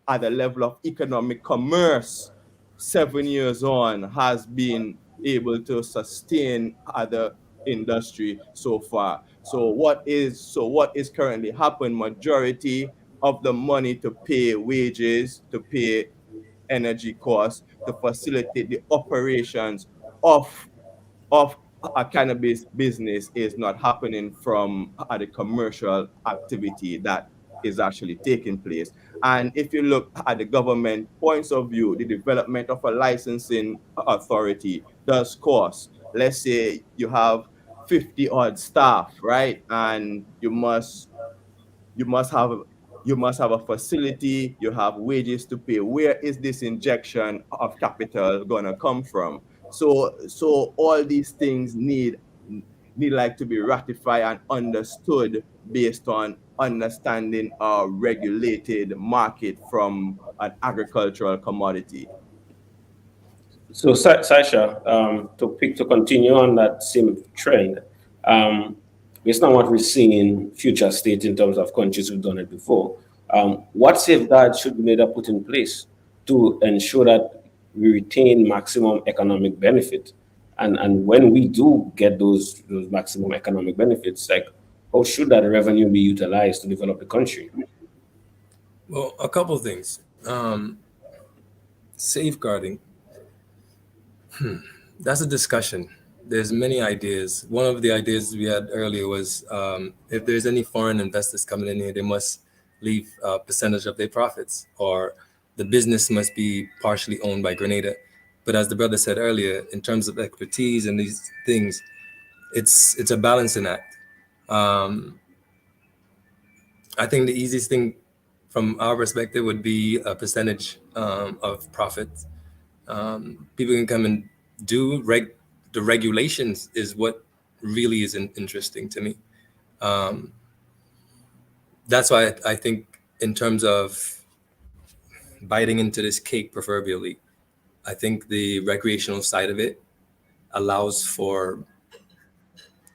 at the level of economic commerce 7 years on has been able to sustain other industry so far. So what is currently happening? Majority of the money to pay wages, to pay energy costs, to facilitate the operations of a cannabis business is not happening from the commercial activity that is actually taking place. And if you look at the government points of view, the development of a licensing authority does cost. Let's say you have 50 odd staff, right? And you must have a facility, you have wages to pay. Where is this injection of capital gonna come from? So all these things need need like to be ratified and understood based on understanding a regulated market from an agricultural commodity. So, Sasha, to continue on that same trend, based on what we're seeing in future states in terms of countries who've done it before, what safeguards should Grenada put in place to ensure that we retain maximum economic benefit? And when we do get those maximum economic benefits, like how should that revenue be utilized to develop the country? Well, a couple of things. Safeguarding. That's a discussion. There's many ideas. One of the ideas we had earlier was if there's any foreign investors coming in here, they must leave a percentage of their profits, or the business must be partially owned by Grenada. But as the brother said earlier, in terms of expertise and these things, it's a balancing act. I think the easiest thing from our perspective would be a percentage of profits. People can come and do the regulations is what really is interesting to me. That's why I think in terms of biting into this cake, proverbially, I think the recreational side of it allows for,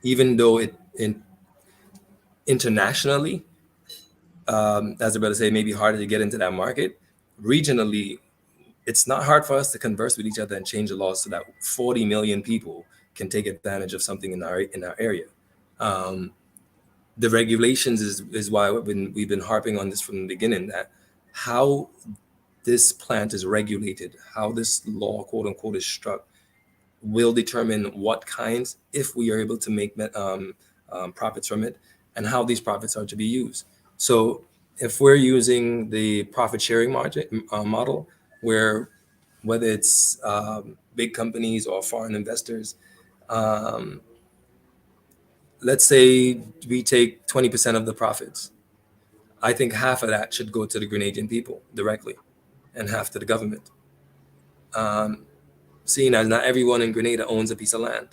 even though internationally, as the brother say, maybe harder to get into that market, regionally, it's not hard for us to converse with each other and change the laws so that 40 million people can take advantage of something in our area. The regulations is why we've been harping on this from the beginning, that how this plant is regulated, how this law, quote unquote, is struck, will determine what kinds, if we are able to make profits from it, and how these profits are to be used. So if we're using the profit sharing model, where whether it's big companies or foreign investors, let's say we take 20% of the profits. I think half of that should go to the Grenadian people directly and half to the government. Seeing as not everyone in Grenada owns a piece of land.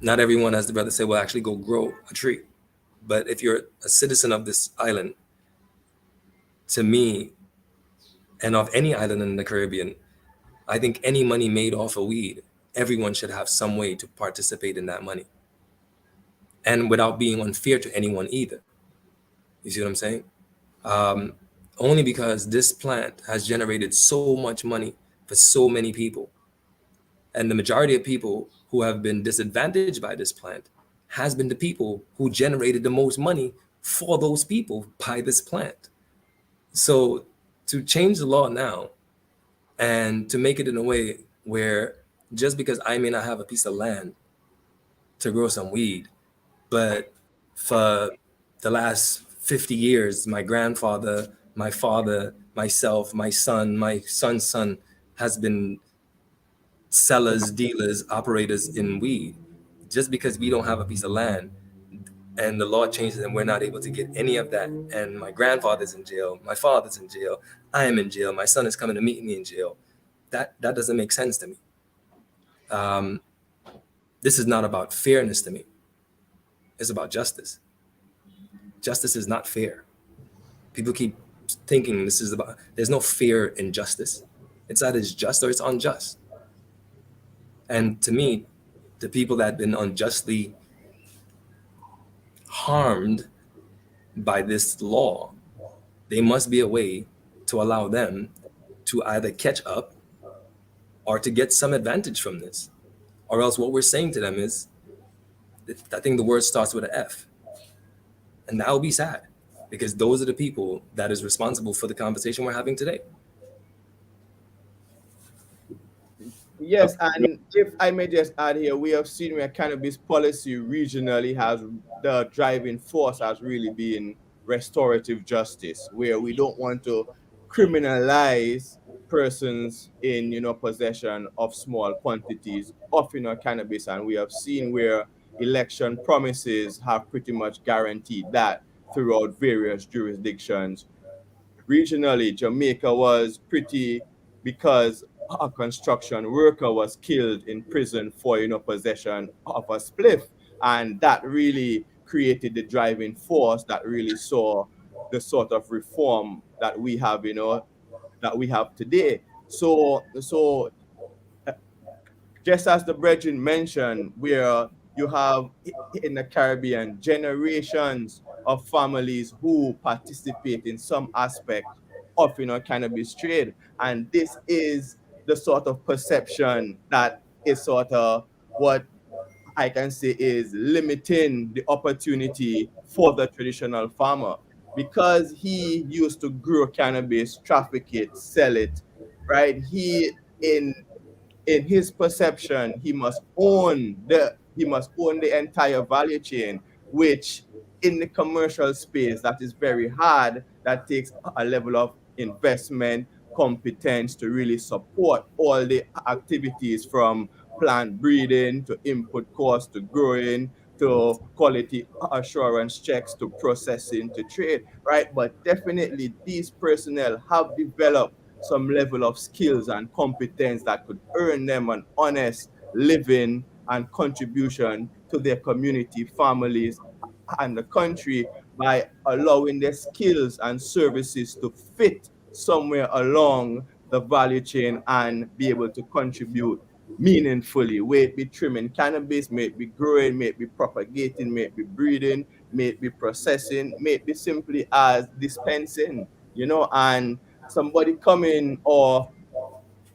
Not everyone, as the brother said, will actually go grow a tree. But if you're a citizen of this island, to me, and of any island in the Caribbean, I think any money made off of weed, everyone should have some way to participate in that money. And without being unfair to anyone either. You see what I'm saying? Only because this plant has generated so much money for so many people. And the majority of people who have been disadvantaged by this plant has been the people who generated the most money for those people by this plant. So to change the law now and to make it in a way where just because I may not have a piece of land to grow some weed, but for the last 50 years, my grandfather, my father, myself, my son, my son's son has been sellers, dealers, operators in weed. Just because we don't have a piece of land and the law changes and we're not able to get any of that, and my grandfather's in jail, my father's in jail, I am in jail, my son is coming to meet me in jail, that doesn't make sense to me. This is not about fairness to me. It's about justice. Justice is not fair. People keep thinking this is about, there's no fair in justice. It's either it's just or it's unjust. And to me, the people that have been unjustly harmed by this law, there must be a way to allow them to either catch up or to get some advantage from this. Or else what we're saying to them is, I think the word starts with an F. And that will be sad, because those are the people that is responsible for the conversation we're having today. Yes, and if I may just add here, we have seen where cannabis policy regionally has the driving force has really been restorative justice, where we don't want to criminalize persons in possession of small quantities of cannabis, and we have seen where election promises have pretty much guaranteed that throughout various jurisdictions. Regionally, Jamaica was pretty, because a construction worker was killed in prison for, possession of a spliff. And that really created the driving force that really saw the sort of reform that we have, that we have today. So just as the brethren mentioned, where you have in the Caribbean generations of families who participate in some aspect of, cannabis trade, and this is the sort of perception that is sort of what I can say is limiting the opportunity for the traditional farmer, because he used to grow cannabis, traffic it, sell it, right? In his perception, he must own the entire value chain, which in the commercial space, that is very hard. That takes a level of investment, competence to really support all the activities, from plant breeding to input cost to growing to quality assurance checks to processing to trade, right? But definitely these personnel have developed some level of skills and competence that could earn them an honest living and contribution to their community, families, and the country, by allowing their skills and services to fit somewhere along the value chain and be able to contribute meaningfully. May it be trimming cannabis, may it be growing, may it be propagating, may it be breeding, may it be processing, may it be simply as dispensing, and somebody coming, or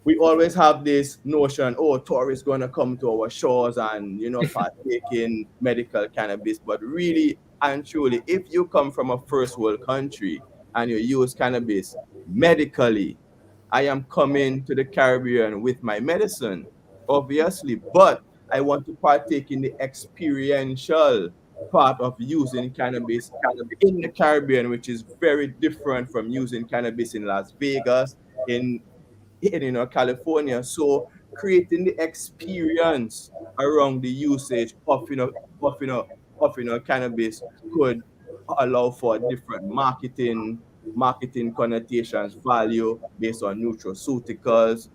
we always have this notion, oh, tourists going to come to our shores and, partake in medical cannabis. But really and truly, if you come from a first world country and you use cannabis medically, I am coming to the Caribbean with my medicine, obviously, but I want to partake in the experiential part of using cannabis in the Caribbean, which is very different from using cannabis in Las Vegas, in California. So creating the experience around the usage of cannabis could allow for different marketing connotations, value based on nutraceuticals,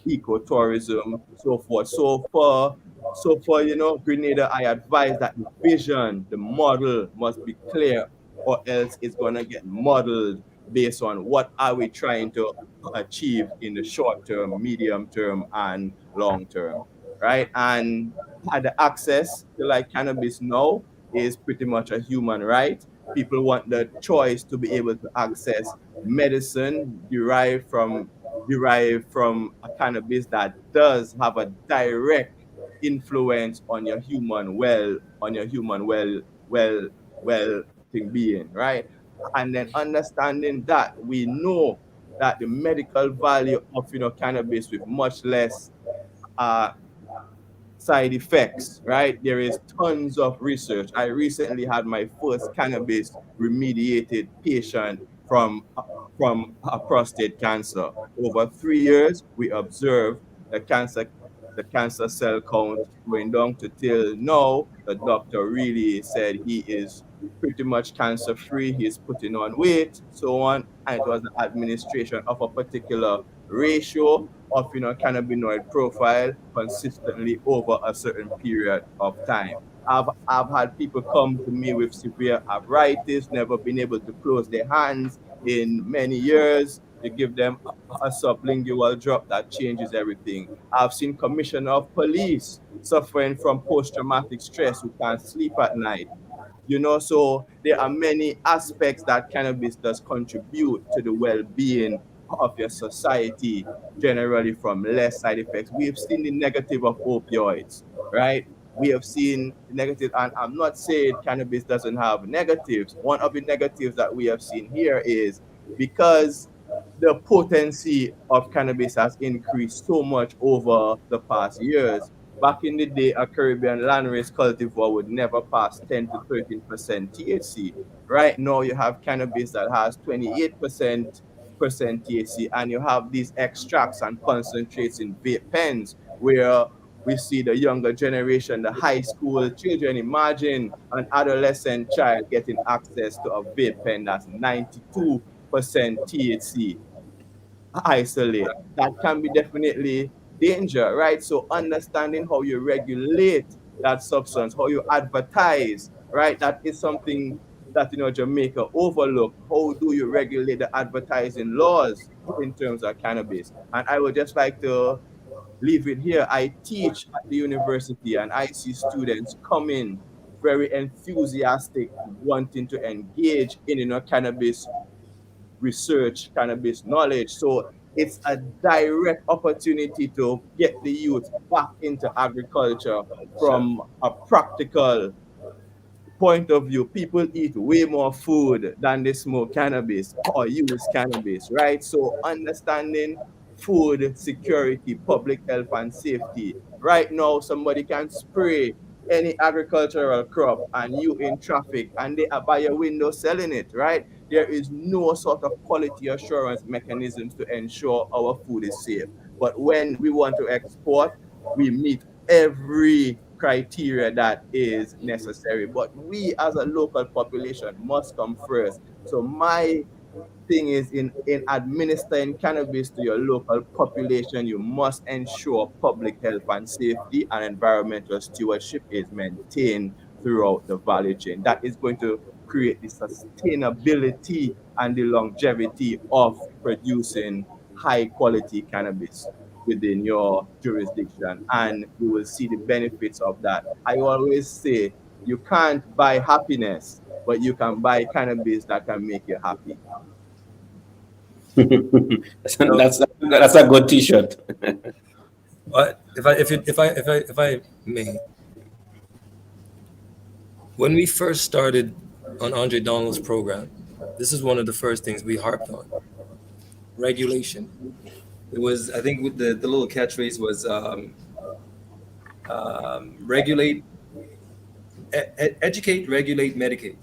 ecotourism, so forth. So for Grenada, I advise that the vision, the model must be clear, or else it's gonna get modeled based on what are we trying to achieve in the short term, medium term, and long term, right? And the access to like cannabis now is pretty much a human right. People want the choice to be able to access medicine derived from a cannabis that does have a direct influence on your human well being, right? And then understanding that, we know that the medical value of cannabis with much less uh, side effects, right? There is tons of research. I recently had my first cannabis remediated patient from a prostate cancer. Over 3 years, we observed the cancer cell count going down to till now. The doctor really said he is pretty much cancer free. He's putting on weight, so on. And it was the administration of a particular ratio of cannabinoid profile consistently over a certain period of time. I've had people come to me with severe arthritis, never been able to close their hands in many years. You give them a sublingual drop that changes everything. I've seen commissioner of police suffering from post-traumatic stress who can't sleep at night. So there are many aspects that cannabis does contribute to the well-being of your society, generally from less side effects. We have seen the negative of opioids, right? We have seen the negative, and I'm not saying cannabis doesn't have negatives. One of the negatives that we have seen here is because the potency of cannabis has increased so much over the past years. Back in the day, a Caribbean landrace cultivar would never pass 10 to 13% THC. Right now, you have cannabis that has 28% THC, and you have these extracts and concentrates in vape pens, where we see the younger generation, the high school children. Imagine an adolescent child getting access to a vape pen that's 92% THC. isolate. That can be definitely danger, right? So understanding how you regulate that substance, how you advertise, right? That is something that, Jamaica overlook. How do you regulate the advertising laws in terms of cannabis? And I would just like to leave it here. I teach at the university and I see students come in very enthusiastic, wanting to engage in, cannabis research, cannabis knowledge. So it's a direct opportunity to get the youth back into agriculture from a practical point of view. People eat way more food than they smoke cannabis or use cannabis, right? So understanding food security, public health and safety. Right now, somebody can spray any agricultural crop and you in traffic and they are by your window selling it, right? There is no sort of quality assurance mechanisms to ensure our food is safe. But when we want to export, we meet every criteria that is necessary. But we as a local population must come first. So my thing is in administering cannabis to your local population, you must ensure public health and safety and environmental stewardship is maintained throughout the value chain. That is going to create the sustainability and the longevity of producing high quality cannabis within your jurisdiction, and you will see the benefits of that. I always say you can't buy happiness, but you can buy cannabis that can make you happy. That's a good T-shirt. If I may, when we first started on Andre Donald's program, this is one of the first things we harped on: regulation. It was, I think, with the little catchphrase was regulate, educate, regulate, medicate.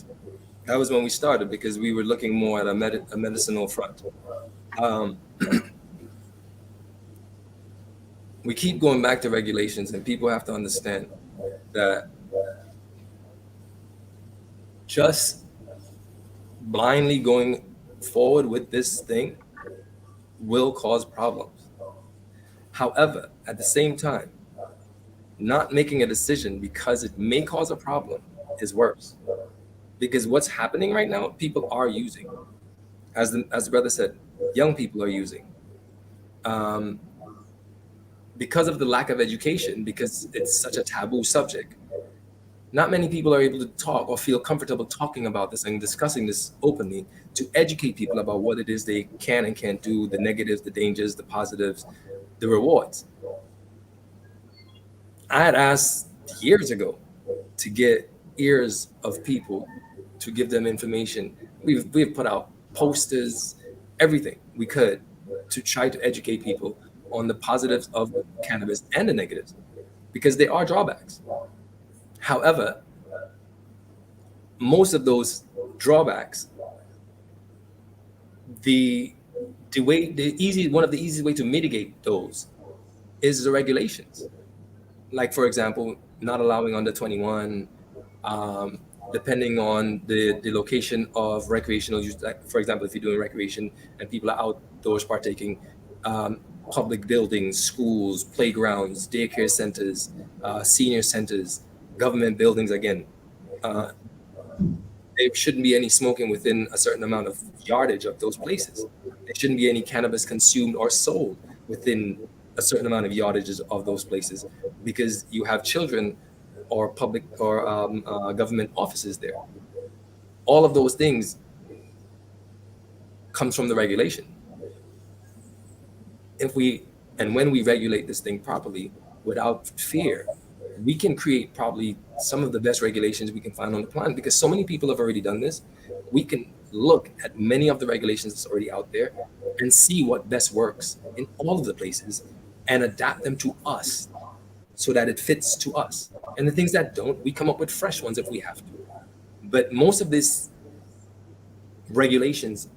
That was when we started, because we were looking more at a medicinal front. We keep going back to regulations, and people have to understand that just blindly going forward with this thing will cause problems. However, at the same time, not making a decision because it may cause a problem is worse. Because what's happening right now, people are using. As the brother said, young people are using. Because of the lack of education, because it's such a taboo subject, not many people are able to talk or feel comfortable talking about this and discussing this openly to educate people about what it is they can and can't do, the negatives, the dangers, the positives, the rewards. I had asked years ago to get ears of people, to give them information. We've put out posters, everything we could to try to educate people on the positives of cannabis and the negatives, because there are drawbacks. However, most of those drawbacks, one of the easiest way to mitigate those is the regulations. Like, for example, not allowing under 21, depending on the location of recreational use. Like, for example, if you're doing recreation and people are outdoors partaking, public buildings, schools, playgrounds, daycare centers, senior centers, government buildings, again, there shouldn't be any smoking within a certain amount of yardage of those places. There shouldn't be any cannabis consumed or sold within a certain amount of yardages of those places, because you have children or public or government offices there. All of those things comes from the regulation. When we regulate this thing properly, without fear, we can create probably some of the best regulations we can find on the planet, because so many people have already done this. We can look at many of the regulations that's already out there and see what best works in all of the places and adapt them to us so that it fits to us. And the things that don't, we come up with fresh ones if we have to. But most of these regulations,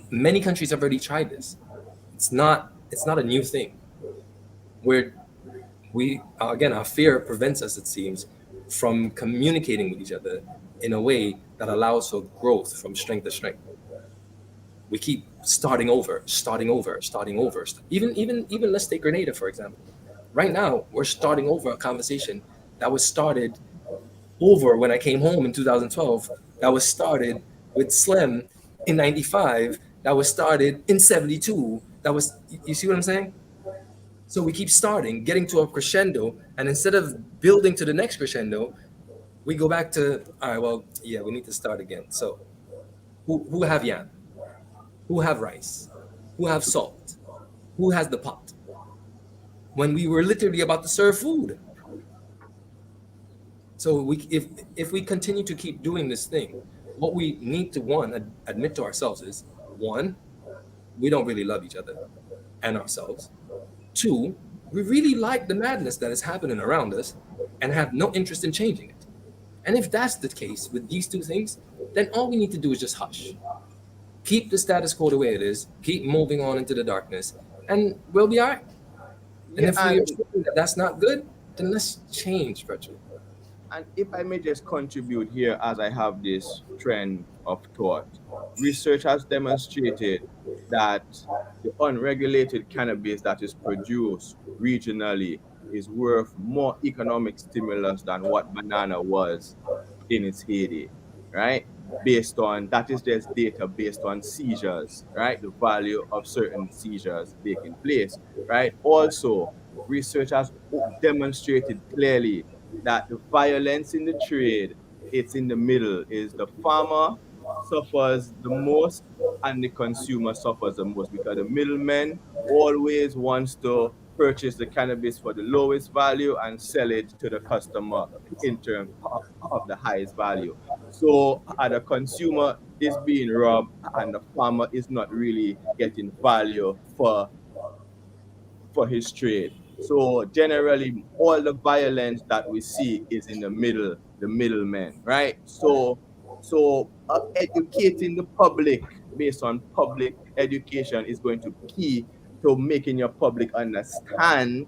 many countries have already tried this. It's not a new thing. Where we, again, our fear prevents us, it seems, from communicating with each other in a way that allows for growth from strength to strength. we keep starting over. Even let's take Grenada, for example. Right now, we're starting over a conversation that was started over when I came home in 2012, that was started with Slim in 95, that was started in 72. That was, you see what I'm saying? So we keep starting, getting to a crescendo, and instead of building to the next crescendo, we go back to, all right, well, yeah, we need to start again. So who have yam? Who have rice? Who have salt? Who has the pot? When we were literally about to serve food. So if we continue to keep doing this thing, what we need to admit to ourselves is, one, we don't really love each other and ourselves. Two, we really like the madness that is happening around us and have no interest in changing it. And if that's the case with these two things, then all we need to do is just hush. Keep the status quo the way it is, keep moving on into the darkness, and we'll be all right. And Yeah, if we are saying that that's not good, then let's change, virtually. And if I may just contribute here, as I have this trend of thought, research has demonstrated that the unregulated cannabis that is produced regionally is worth more economic stimulus than what banana was in its heyday, right? Based on, that is just data based on seizures, right? The value of certain seizures taking place, right? Also, research has demonstrated clearly that the violence in the trade, it's in the middle, is the farmer suffers the most and the consumer suffers the most, because the middleman always wants to purchase the cannabis for the lowest value and sell it to the customer in terms of the highest value. So the consumer is being robbed and the farmer is not really getting value for his trade. So generally, all the violence that we see is in the middle, the middlemen, right? So educating the public based on public education is going to be key to making your public understand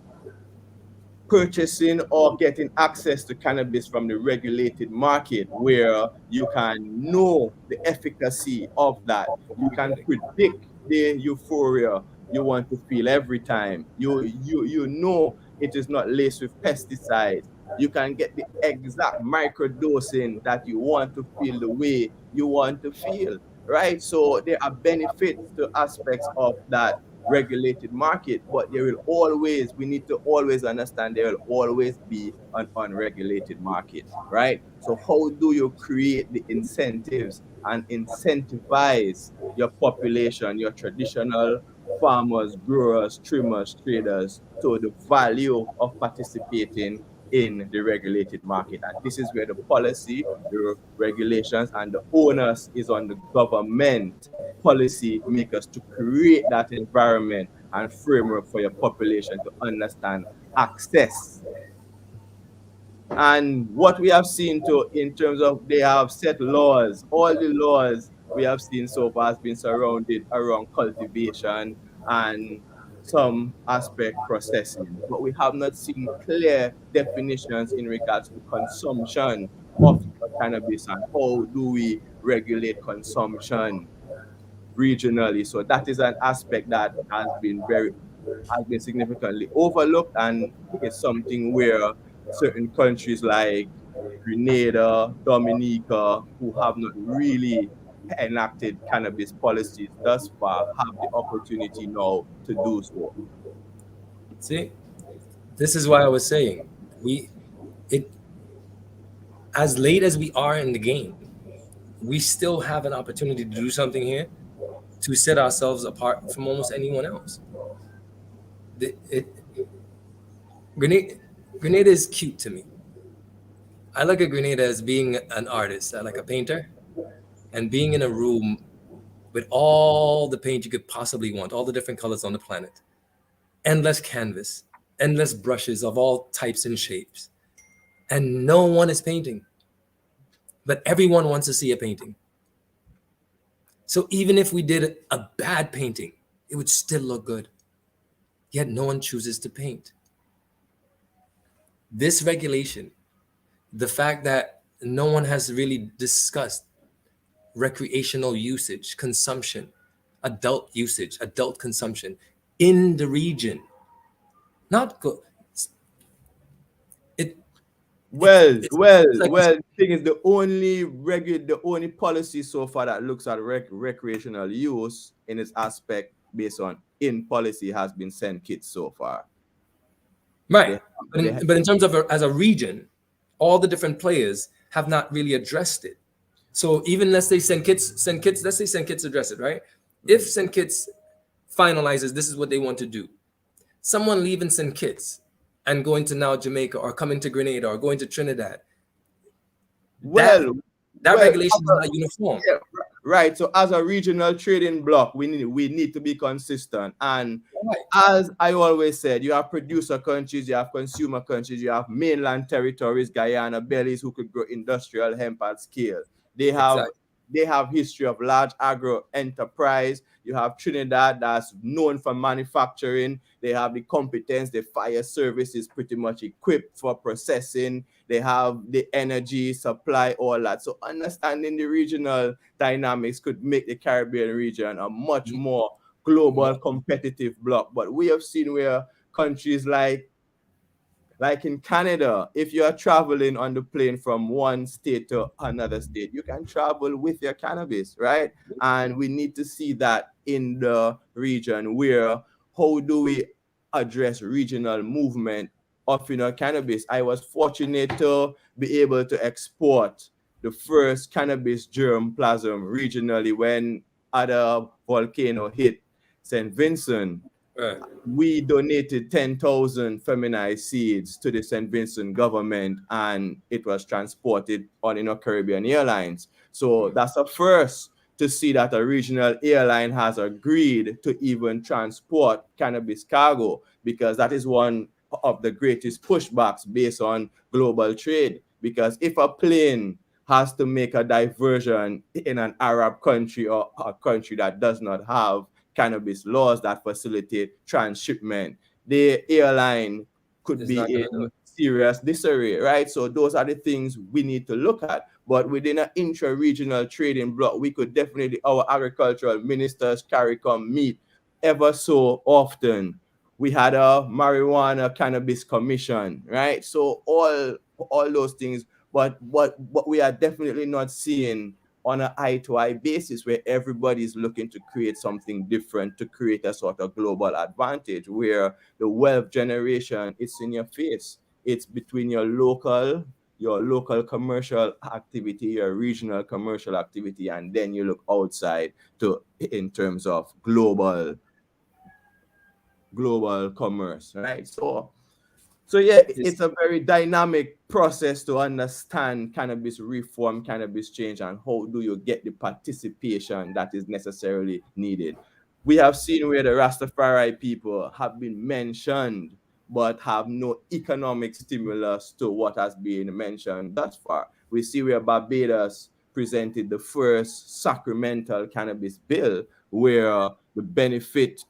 purchasing or getting access to cannabis from the regulated market, where you can know the efficacy of that. You can predict the euphoria you want to feel every time. You know it is not laced with pesticides. You can get the exact microdosing that you want to feel the way you want to feel, right? So there are benefits to aspects of that regulated market, but there will always, we need to always understand there will always be an unregulated market, right? So how do you create the incentives and incentivize your population, your traditional farmers, growers, trimmers, traders, to the value of participating in the regulated market? And this is where the policy, the regulations, and the onus is on the government policy makers to create that environment and framework for your population to understand access. And what we have seen to, in terms of, they have set laws, all the laws we have seen so far has been surrounded around cultivation and some aspect processing, but we have not seen clear definitions in regards to consumption of cannabis and how do we regulate consumption regionally. So that is an aspect that has been significantly overlooked, and is something where certain countries like Grenada, Dominica, who have not really enacted cannabis policies thus far, have the opportunity now to do so. See, this is why I was saying, as late as we are in the game, we still have an opportunity to do something here to set ourselves apart from almost anyone else. Grenada is cute to me. I look at Grenada as being an artist, like a painter, and being in a room with all the paint you could possibly want, all the different colors on the planet, endless canvas, endless brushes of all types and shapes, and no one is painting, but everyone wants to see a painting. So even if we did a bad painting, it would still look good. Yet no one chooses to paint. This regulation, the fact that no one has really discussed recreational usage, consumption, adult usage, adult consumption in the region. Not go. Well, It's like the thing is, the only policy so far that looks at recreational use in its aspect based on in policy has been send kits so far. right. But in terms of as a region, all the different players have not really addressed it. So even let's say St. Kitts, let's say St. Kitts address it, right? If St. Kitts finalizes this is what they want to do, someone leaving St. Kitts and going to now Jamaica or coming to Grenada or going to Trinidad, that regulation is not uniform. Yeah, right. So as a regional trading bloc, we need to be consistent. And as I always said, you have producer countries, you have consumer countries, you have mainland territories, Guyana, Belize, who could grow industrial hemp at scale. They have history of large agro enterprise. You have Trinidad that's known for manufacturing. They have the competence. The fire service is pretty much equipped for processing. They have the energy supply, all that. So understanding the regional dynamics could make the Caribbean region a much more global competitive bloc. But we have seen where countries like in Canada, if you are traveling on the plane from one state to another state, you can travel with your cannabis, right? And we need to see that in the region where how do we address regional movement of cannabis. I was fortunate to be able to export the first cannabis germplasm regionally when a volcano hit St. Vincent. Right. We donated 10,000 feminized seeds to the St. Vincent government, and it was transported on Caribbean Airlines. So that's a first to see that a regional airline has agreed to even transport cannabis cargo, because that is one of the greatest pushbacks based on global trade. Because if a plane has to make a diversion in an Arab country or a country that does not have cannabis laws that facilitate transshipment, the airline could be in serious disarray, right? So those are the things we need to look at. But within an intra-regional trading bloc, we could definitely, our agricultural ministers, CARICOM, meet ever so often. We had a marijuana cannabis commission, right? So all those things, but what we are definitely not seeing on an eye-to-eye basis where everybody's looking to create something different, to create a sort of global advantage where the wealth generation, it's in your face. It's between your local commercial activity, your regional commercial activity, and then you look outside to in terms of global commerce, right? So yeah, it's a very dynamic process to understand cannabis reform, cannabis change, and how do you get the participation that is necessarily needed. We have seen where the Rastafari people have been mentioned, but have no economic stimulus to what has been mentioned thus far. We see where Barbados presented the first sacramental cannabis bill, where the benefit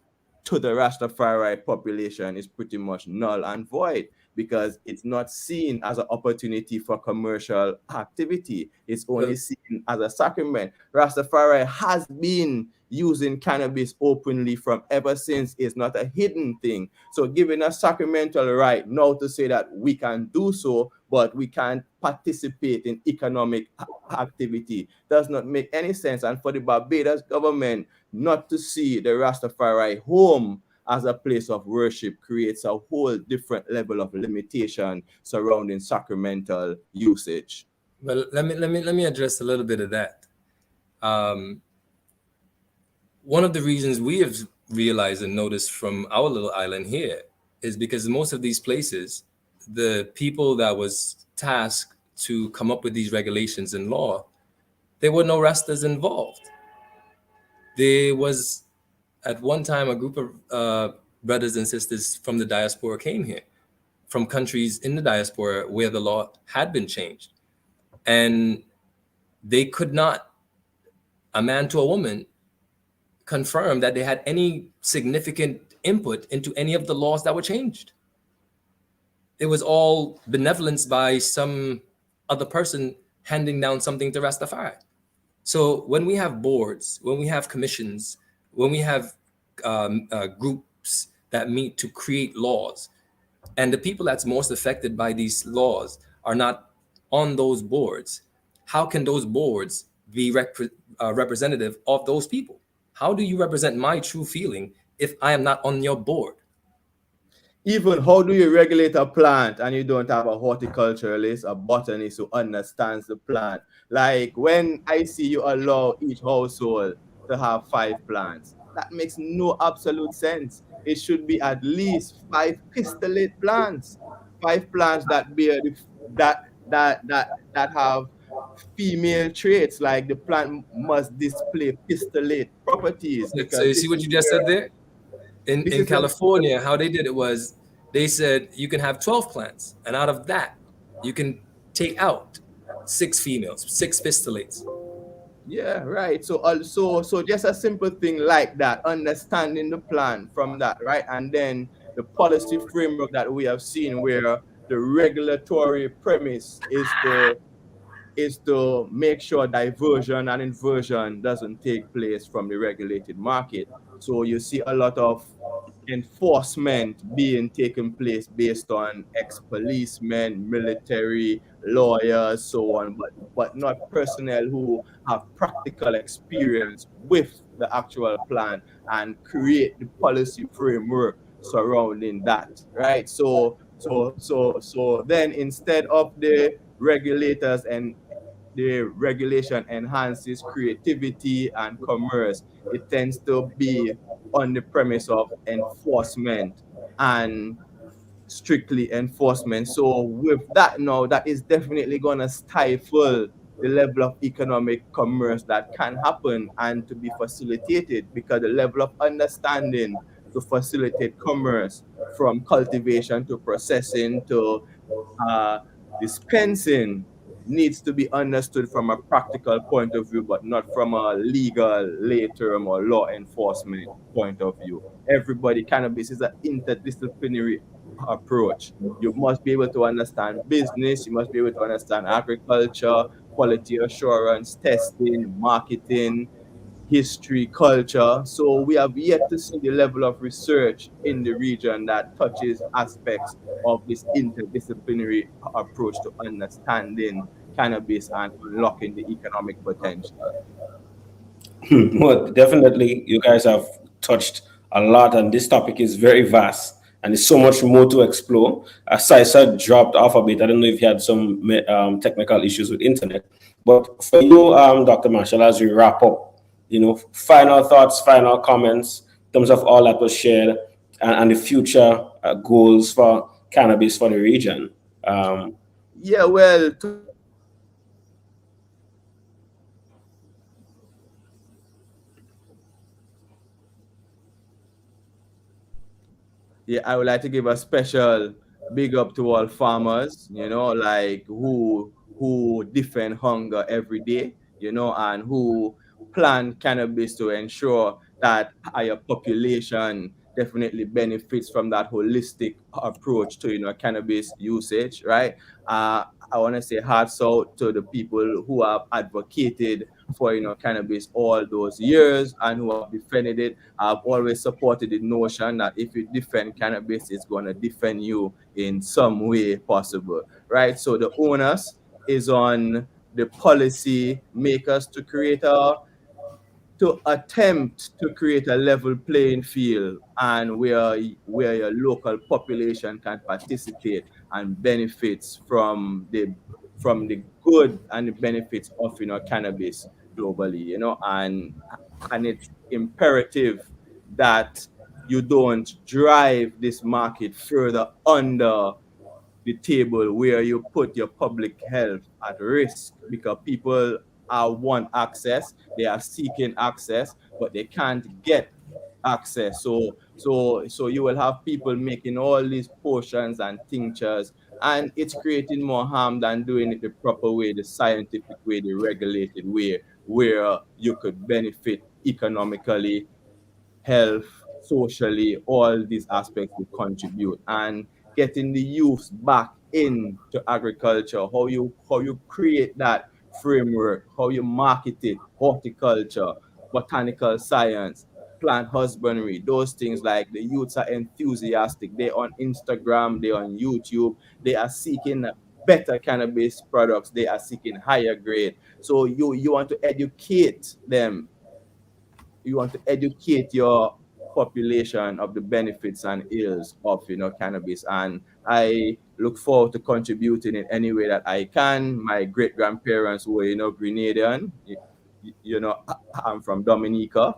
to the Rastafari population is pretty much null and void, because it's not seen as an opportunity for commercial activity. It's only seen as a sacrament. Rastafari has been using cannabis openly from ever since. It's not a hidden thing. So giving a sacramental right now to say that we can do so, but we can't participate in economic activity does not make any sense. And for the Barbados government not to see the Rastafari home as a place of worship creates a whole different level of limitation surrounding sacramental usage. Well, let me address a little bit of that. One of the reasons we have realized and noticed from our little island here is because most of these places, the people that was tasked to come up with these regulations and law, there were no Rastas involved. There was at one time a group of brothers and sisters from the diaspora came here, from countries in the diaspora where the law had been changed. And they could not, a man to a woman, confirm that they had any significant input into any of the laws that were changed. It was all benevolence by some other person handing down something to Rastafari. So when we have boards, when we have commissions, when we have groups that meet to create laws, and the people that's most affected by these laws are not on those boards, how can those boards be representative of those people? How do you represent my true feeling if I am not on your board? Even how do you regulate a plant and you don't have a horticulturalist, a botanist who understands the plant? Like when I see you allow each household to have 5 plants, that makes no absolute sense. It should be at least 5 pistillate plants, 5 plants that bear that have female traits. Like the plant must display pistillate properties, So because you see this what is you just where said there? this In is where California, how they did it was they said you can have 12 plants, and out of that, you can take out 6 females, 6 pistolates. Yeah, right. So also, so just a simple thing like that, understanding the plan from that, right? And then the policy framework that we have seen, where the regulatory premise is to make sure diversion and inversion doesn't take place from the regulated market. So you see a lot of enforcement being taken place based on ex-policemen, military, lawyers, so on, but not personnel who have practical experience with the actual plan and create the policy framework surrounding that, right? So then instead of the regulators and the regulation enhances creativity and commerce, it tends to be on the premise of enforcement and strictly enforcement. So with that now, that is definitely going to stifle the level of economic commerce that can happen and to be facilitated, because the level of understanding to facilitate commerce, from cultivation to processing to uh, dispensing, needs to be understood from a practical point of view, but not from a legal, lay term, or law enforcement point of view. Everybody, cannabis is an interdisciplinary approach. You must be able to understand business, you must be able to understand agriculture, quality assurance, testing, marketing, history, culture. So we have yet to see the level of research in the region that touches aspects of this interdisciplinary approach to understanding cannabis and unlocking the economic potential. Well, definitely, you guys have touched a lot, and this topic is very vast, and there's so much more to explore. Saisa dropped off a bit. I don't know if he had some technical issues with internet, but for you, Dr. Marshall, as we wrap up, final thoughts, final comments in terms of all that was shared, and the future goals for cannabis for the region. Yeah, well, yeah, I would like to give a special big up to all farmers, like who defend hunger every day, and who plant cannabis to ensure that higher population definitely benefits from that holistic approach to cannabis usage, right? I want to say hats out to the people who have advocated for cannabis all those years and who have defended it. I've always supported the notion that if you defend cannabis, it's going to defend you in some way possible, right? So the onus is on the policy makers to attempt to create a level playing field, and where your local population can participate and benefits from the good and the benefits of cannabis globally, and it's imperative that you don't drive this market further under the table, where you put your public health at risk, because people want access, they are seeking access, but they can't get access. So you will have people making all these potions and tinctures, and it's creating more harm than doing it the proper way, the scientific way, the regulated way, where you could benefit economically, health, socially. All these aspects will contribute. And getting the youth back into agriculture, how you create that framework, how you market it, horticulture, botanical science, plant husbandry, those things. Like the youths are enthusiastic. They're on Instagram, they're on YouTube, they are seeking better cannabis products, they are seeking higher grade. So you want to educate them, you want to educate your population of the benefits and ills of cannabis. And I look forward to contributing in any way that I can. My great grandparents were Grenadian. I'm from Dominica,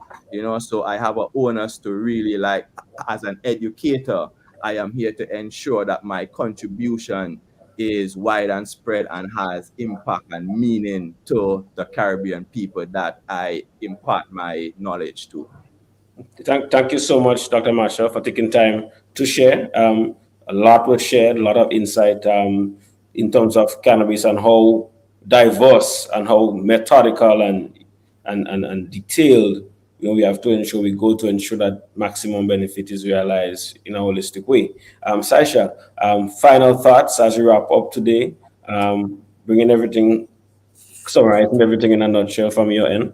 so I have an onus to really, like, as an educator, I am here to ensure that my contribution is wide and spread and has impact and meaning to the Caribbean people that I impart my knowledge to. Thank you so much, Dr. Marshall, for taking time to share. A lot was shared, a lot of insight in terms of cannabis and how diverse and how methodical and detailed we have to ensure we go to ensure that maximum benefit is realized in a holistic way. Saisha, final thoughts as we wrap up today, summarizing everything in a nutshell from your end.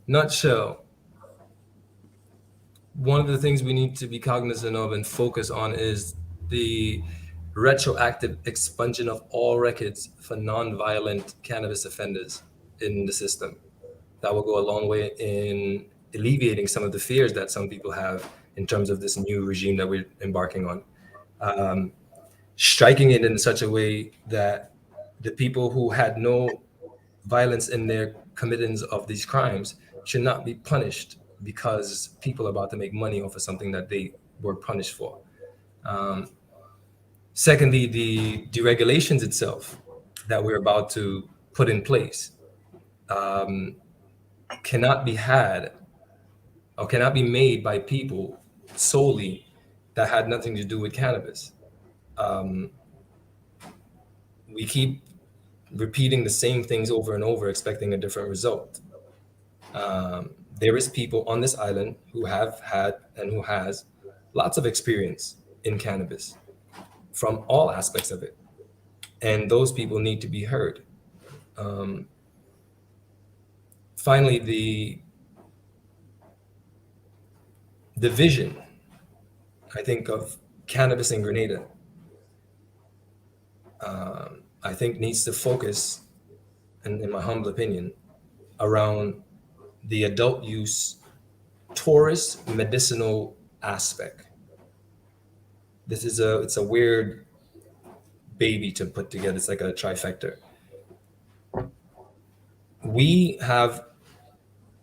Nutshell. One of the things we need to be cognizant of and focus on is the retroactive expunsion of all records for non-violent cannabis offenders in the system. That will go a long way in alleviating some of the fears that some people have in terms of this new regime that we're embarking on. Striking it in such a way that the people who had no violence in their committance of these crimes should not be punished because people are about to make money off of something that they were punished for. Secondly, the deregulations itself that we're about to put in place cannot be had or cannot be made by people solely that had nothing to do with cannabis. We keep repeating the same things over and over, expecting a different result. There is people on this island who have had and who has lots of experience in cannabis from all aspects of it. And those people need to be heard. Finally, the vision, I think, of cannabis in Grenada, I think needs to focus, in my humble opinion, around the adult use tourist medicinal aspect. It's a weird baby to put together. It's like a trifecta. We have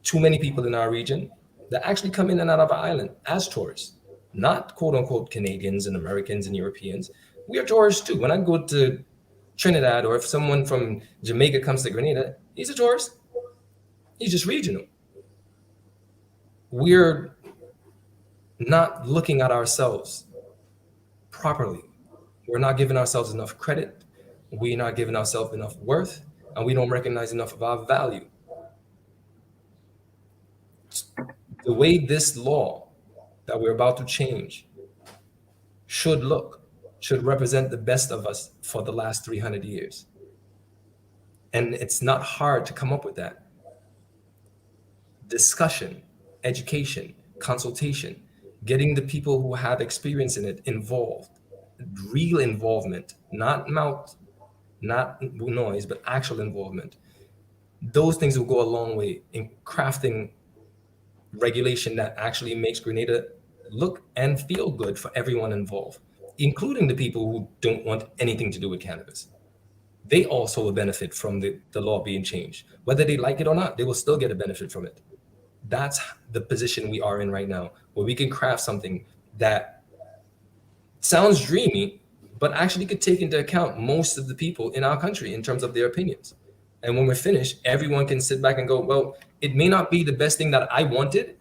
too many people in our region that actually come in and out of our island as tourists, not quote unquote Canadians and Americans and Europeans. We are tourists too. When I go to Trinidad, or if someone from Jamaica comes to Grenada, he's a tourist. He's just regional. We're not looking at ourselves properly. We're not giving ourselves enough credit. We're not giving ourselves enough worth, and we don't recognize enough of our value. The way this law that we're about to change should represent the best of us for the last 300 years. And it's not hard to come up with that. Discussion, education, consultation, getting the people who have experience in it involved, real involvement, not mouth, not noise, but actual involvement. Those things will go a long way in crafting regulation that actually makes Grenada look and feel good for everyone involved, including the people who don't want anything to do with cannabis. They also will benefit from the law being changed. Whether they like it or not, they will still get a benefit from it. That's the position we are in right now, where we can craft something that sounds dreamy, but actually could take into account most of the people in our country in terms of their opinions. And when we're finished, everyone can sit back and go, well, it may not be the best thing that I wanted,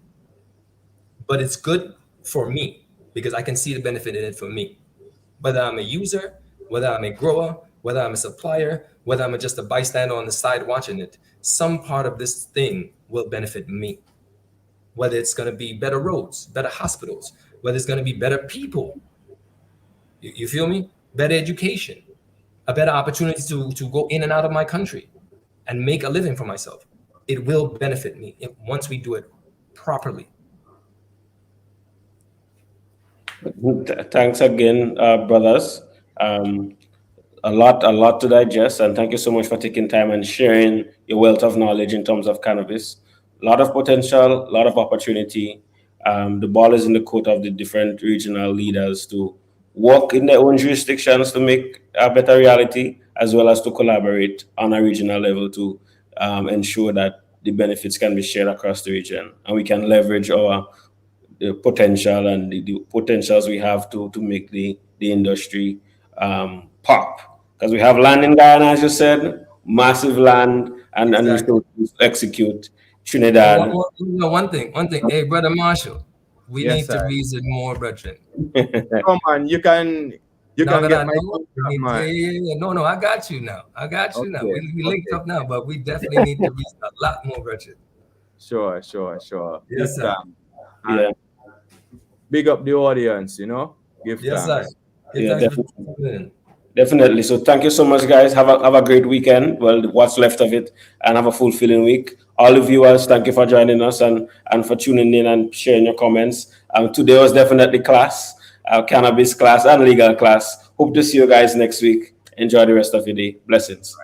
but it's good for me because I can see the benefit in it for me. Whether I'm a user, whether I'm a grower, whether I'm a supplier, whether I'm just a bystander on the side watching it, some part of this thing will benefit me. Whether it's going to be better roads, better hospitals, whether it's going to be better people. You feel me? Better education, a better opportunity to go in and out of my country and make a living for myself. it will benefit me once we do it properly. Thanks again, brothers. A lot to digest, and thank you so much for taking time and sharing your wealth of knowledge in terms of cannabis. A lot of potential, a lot of opportunity. The ball is in the court of the different regional leaders to work in their own jurisdictions to make a better reality, as well as to collaborate on a regional level to ensure that the benefits can be shared across the region, and we can leverage the potential and the potentials we have to make the industry pop. Because we have land in Guyana, as you said, massive land, and Exactly. we still execute Trinidad. One thing. Hey, Brother Marshall, we Yes, need to sir. reason more, brethren. Come on, you can get my man. Yeah. No, I got you now. Now. Okay, We linked okay. up now, but we definitely need to reason a lot more, brethren. Sure. Yes, Give sir. thanks. Yeah. Big up the audience, Give Yes, thanks. sir. Give Yeah, thanks for tuning in. Definitely. So thank you so much, guys. Have a great weekend. Well, what's left of it, and have a fulfilling week. All the viewers, thank you for joining us and for tuning in and sharing your comments. Today was definitely class, cannabis class and legal class. Hope to see you guys next week. Enjoy the rest of your day. Blessings.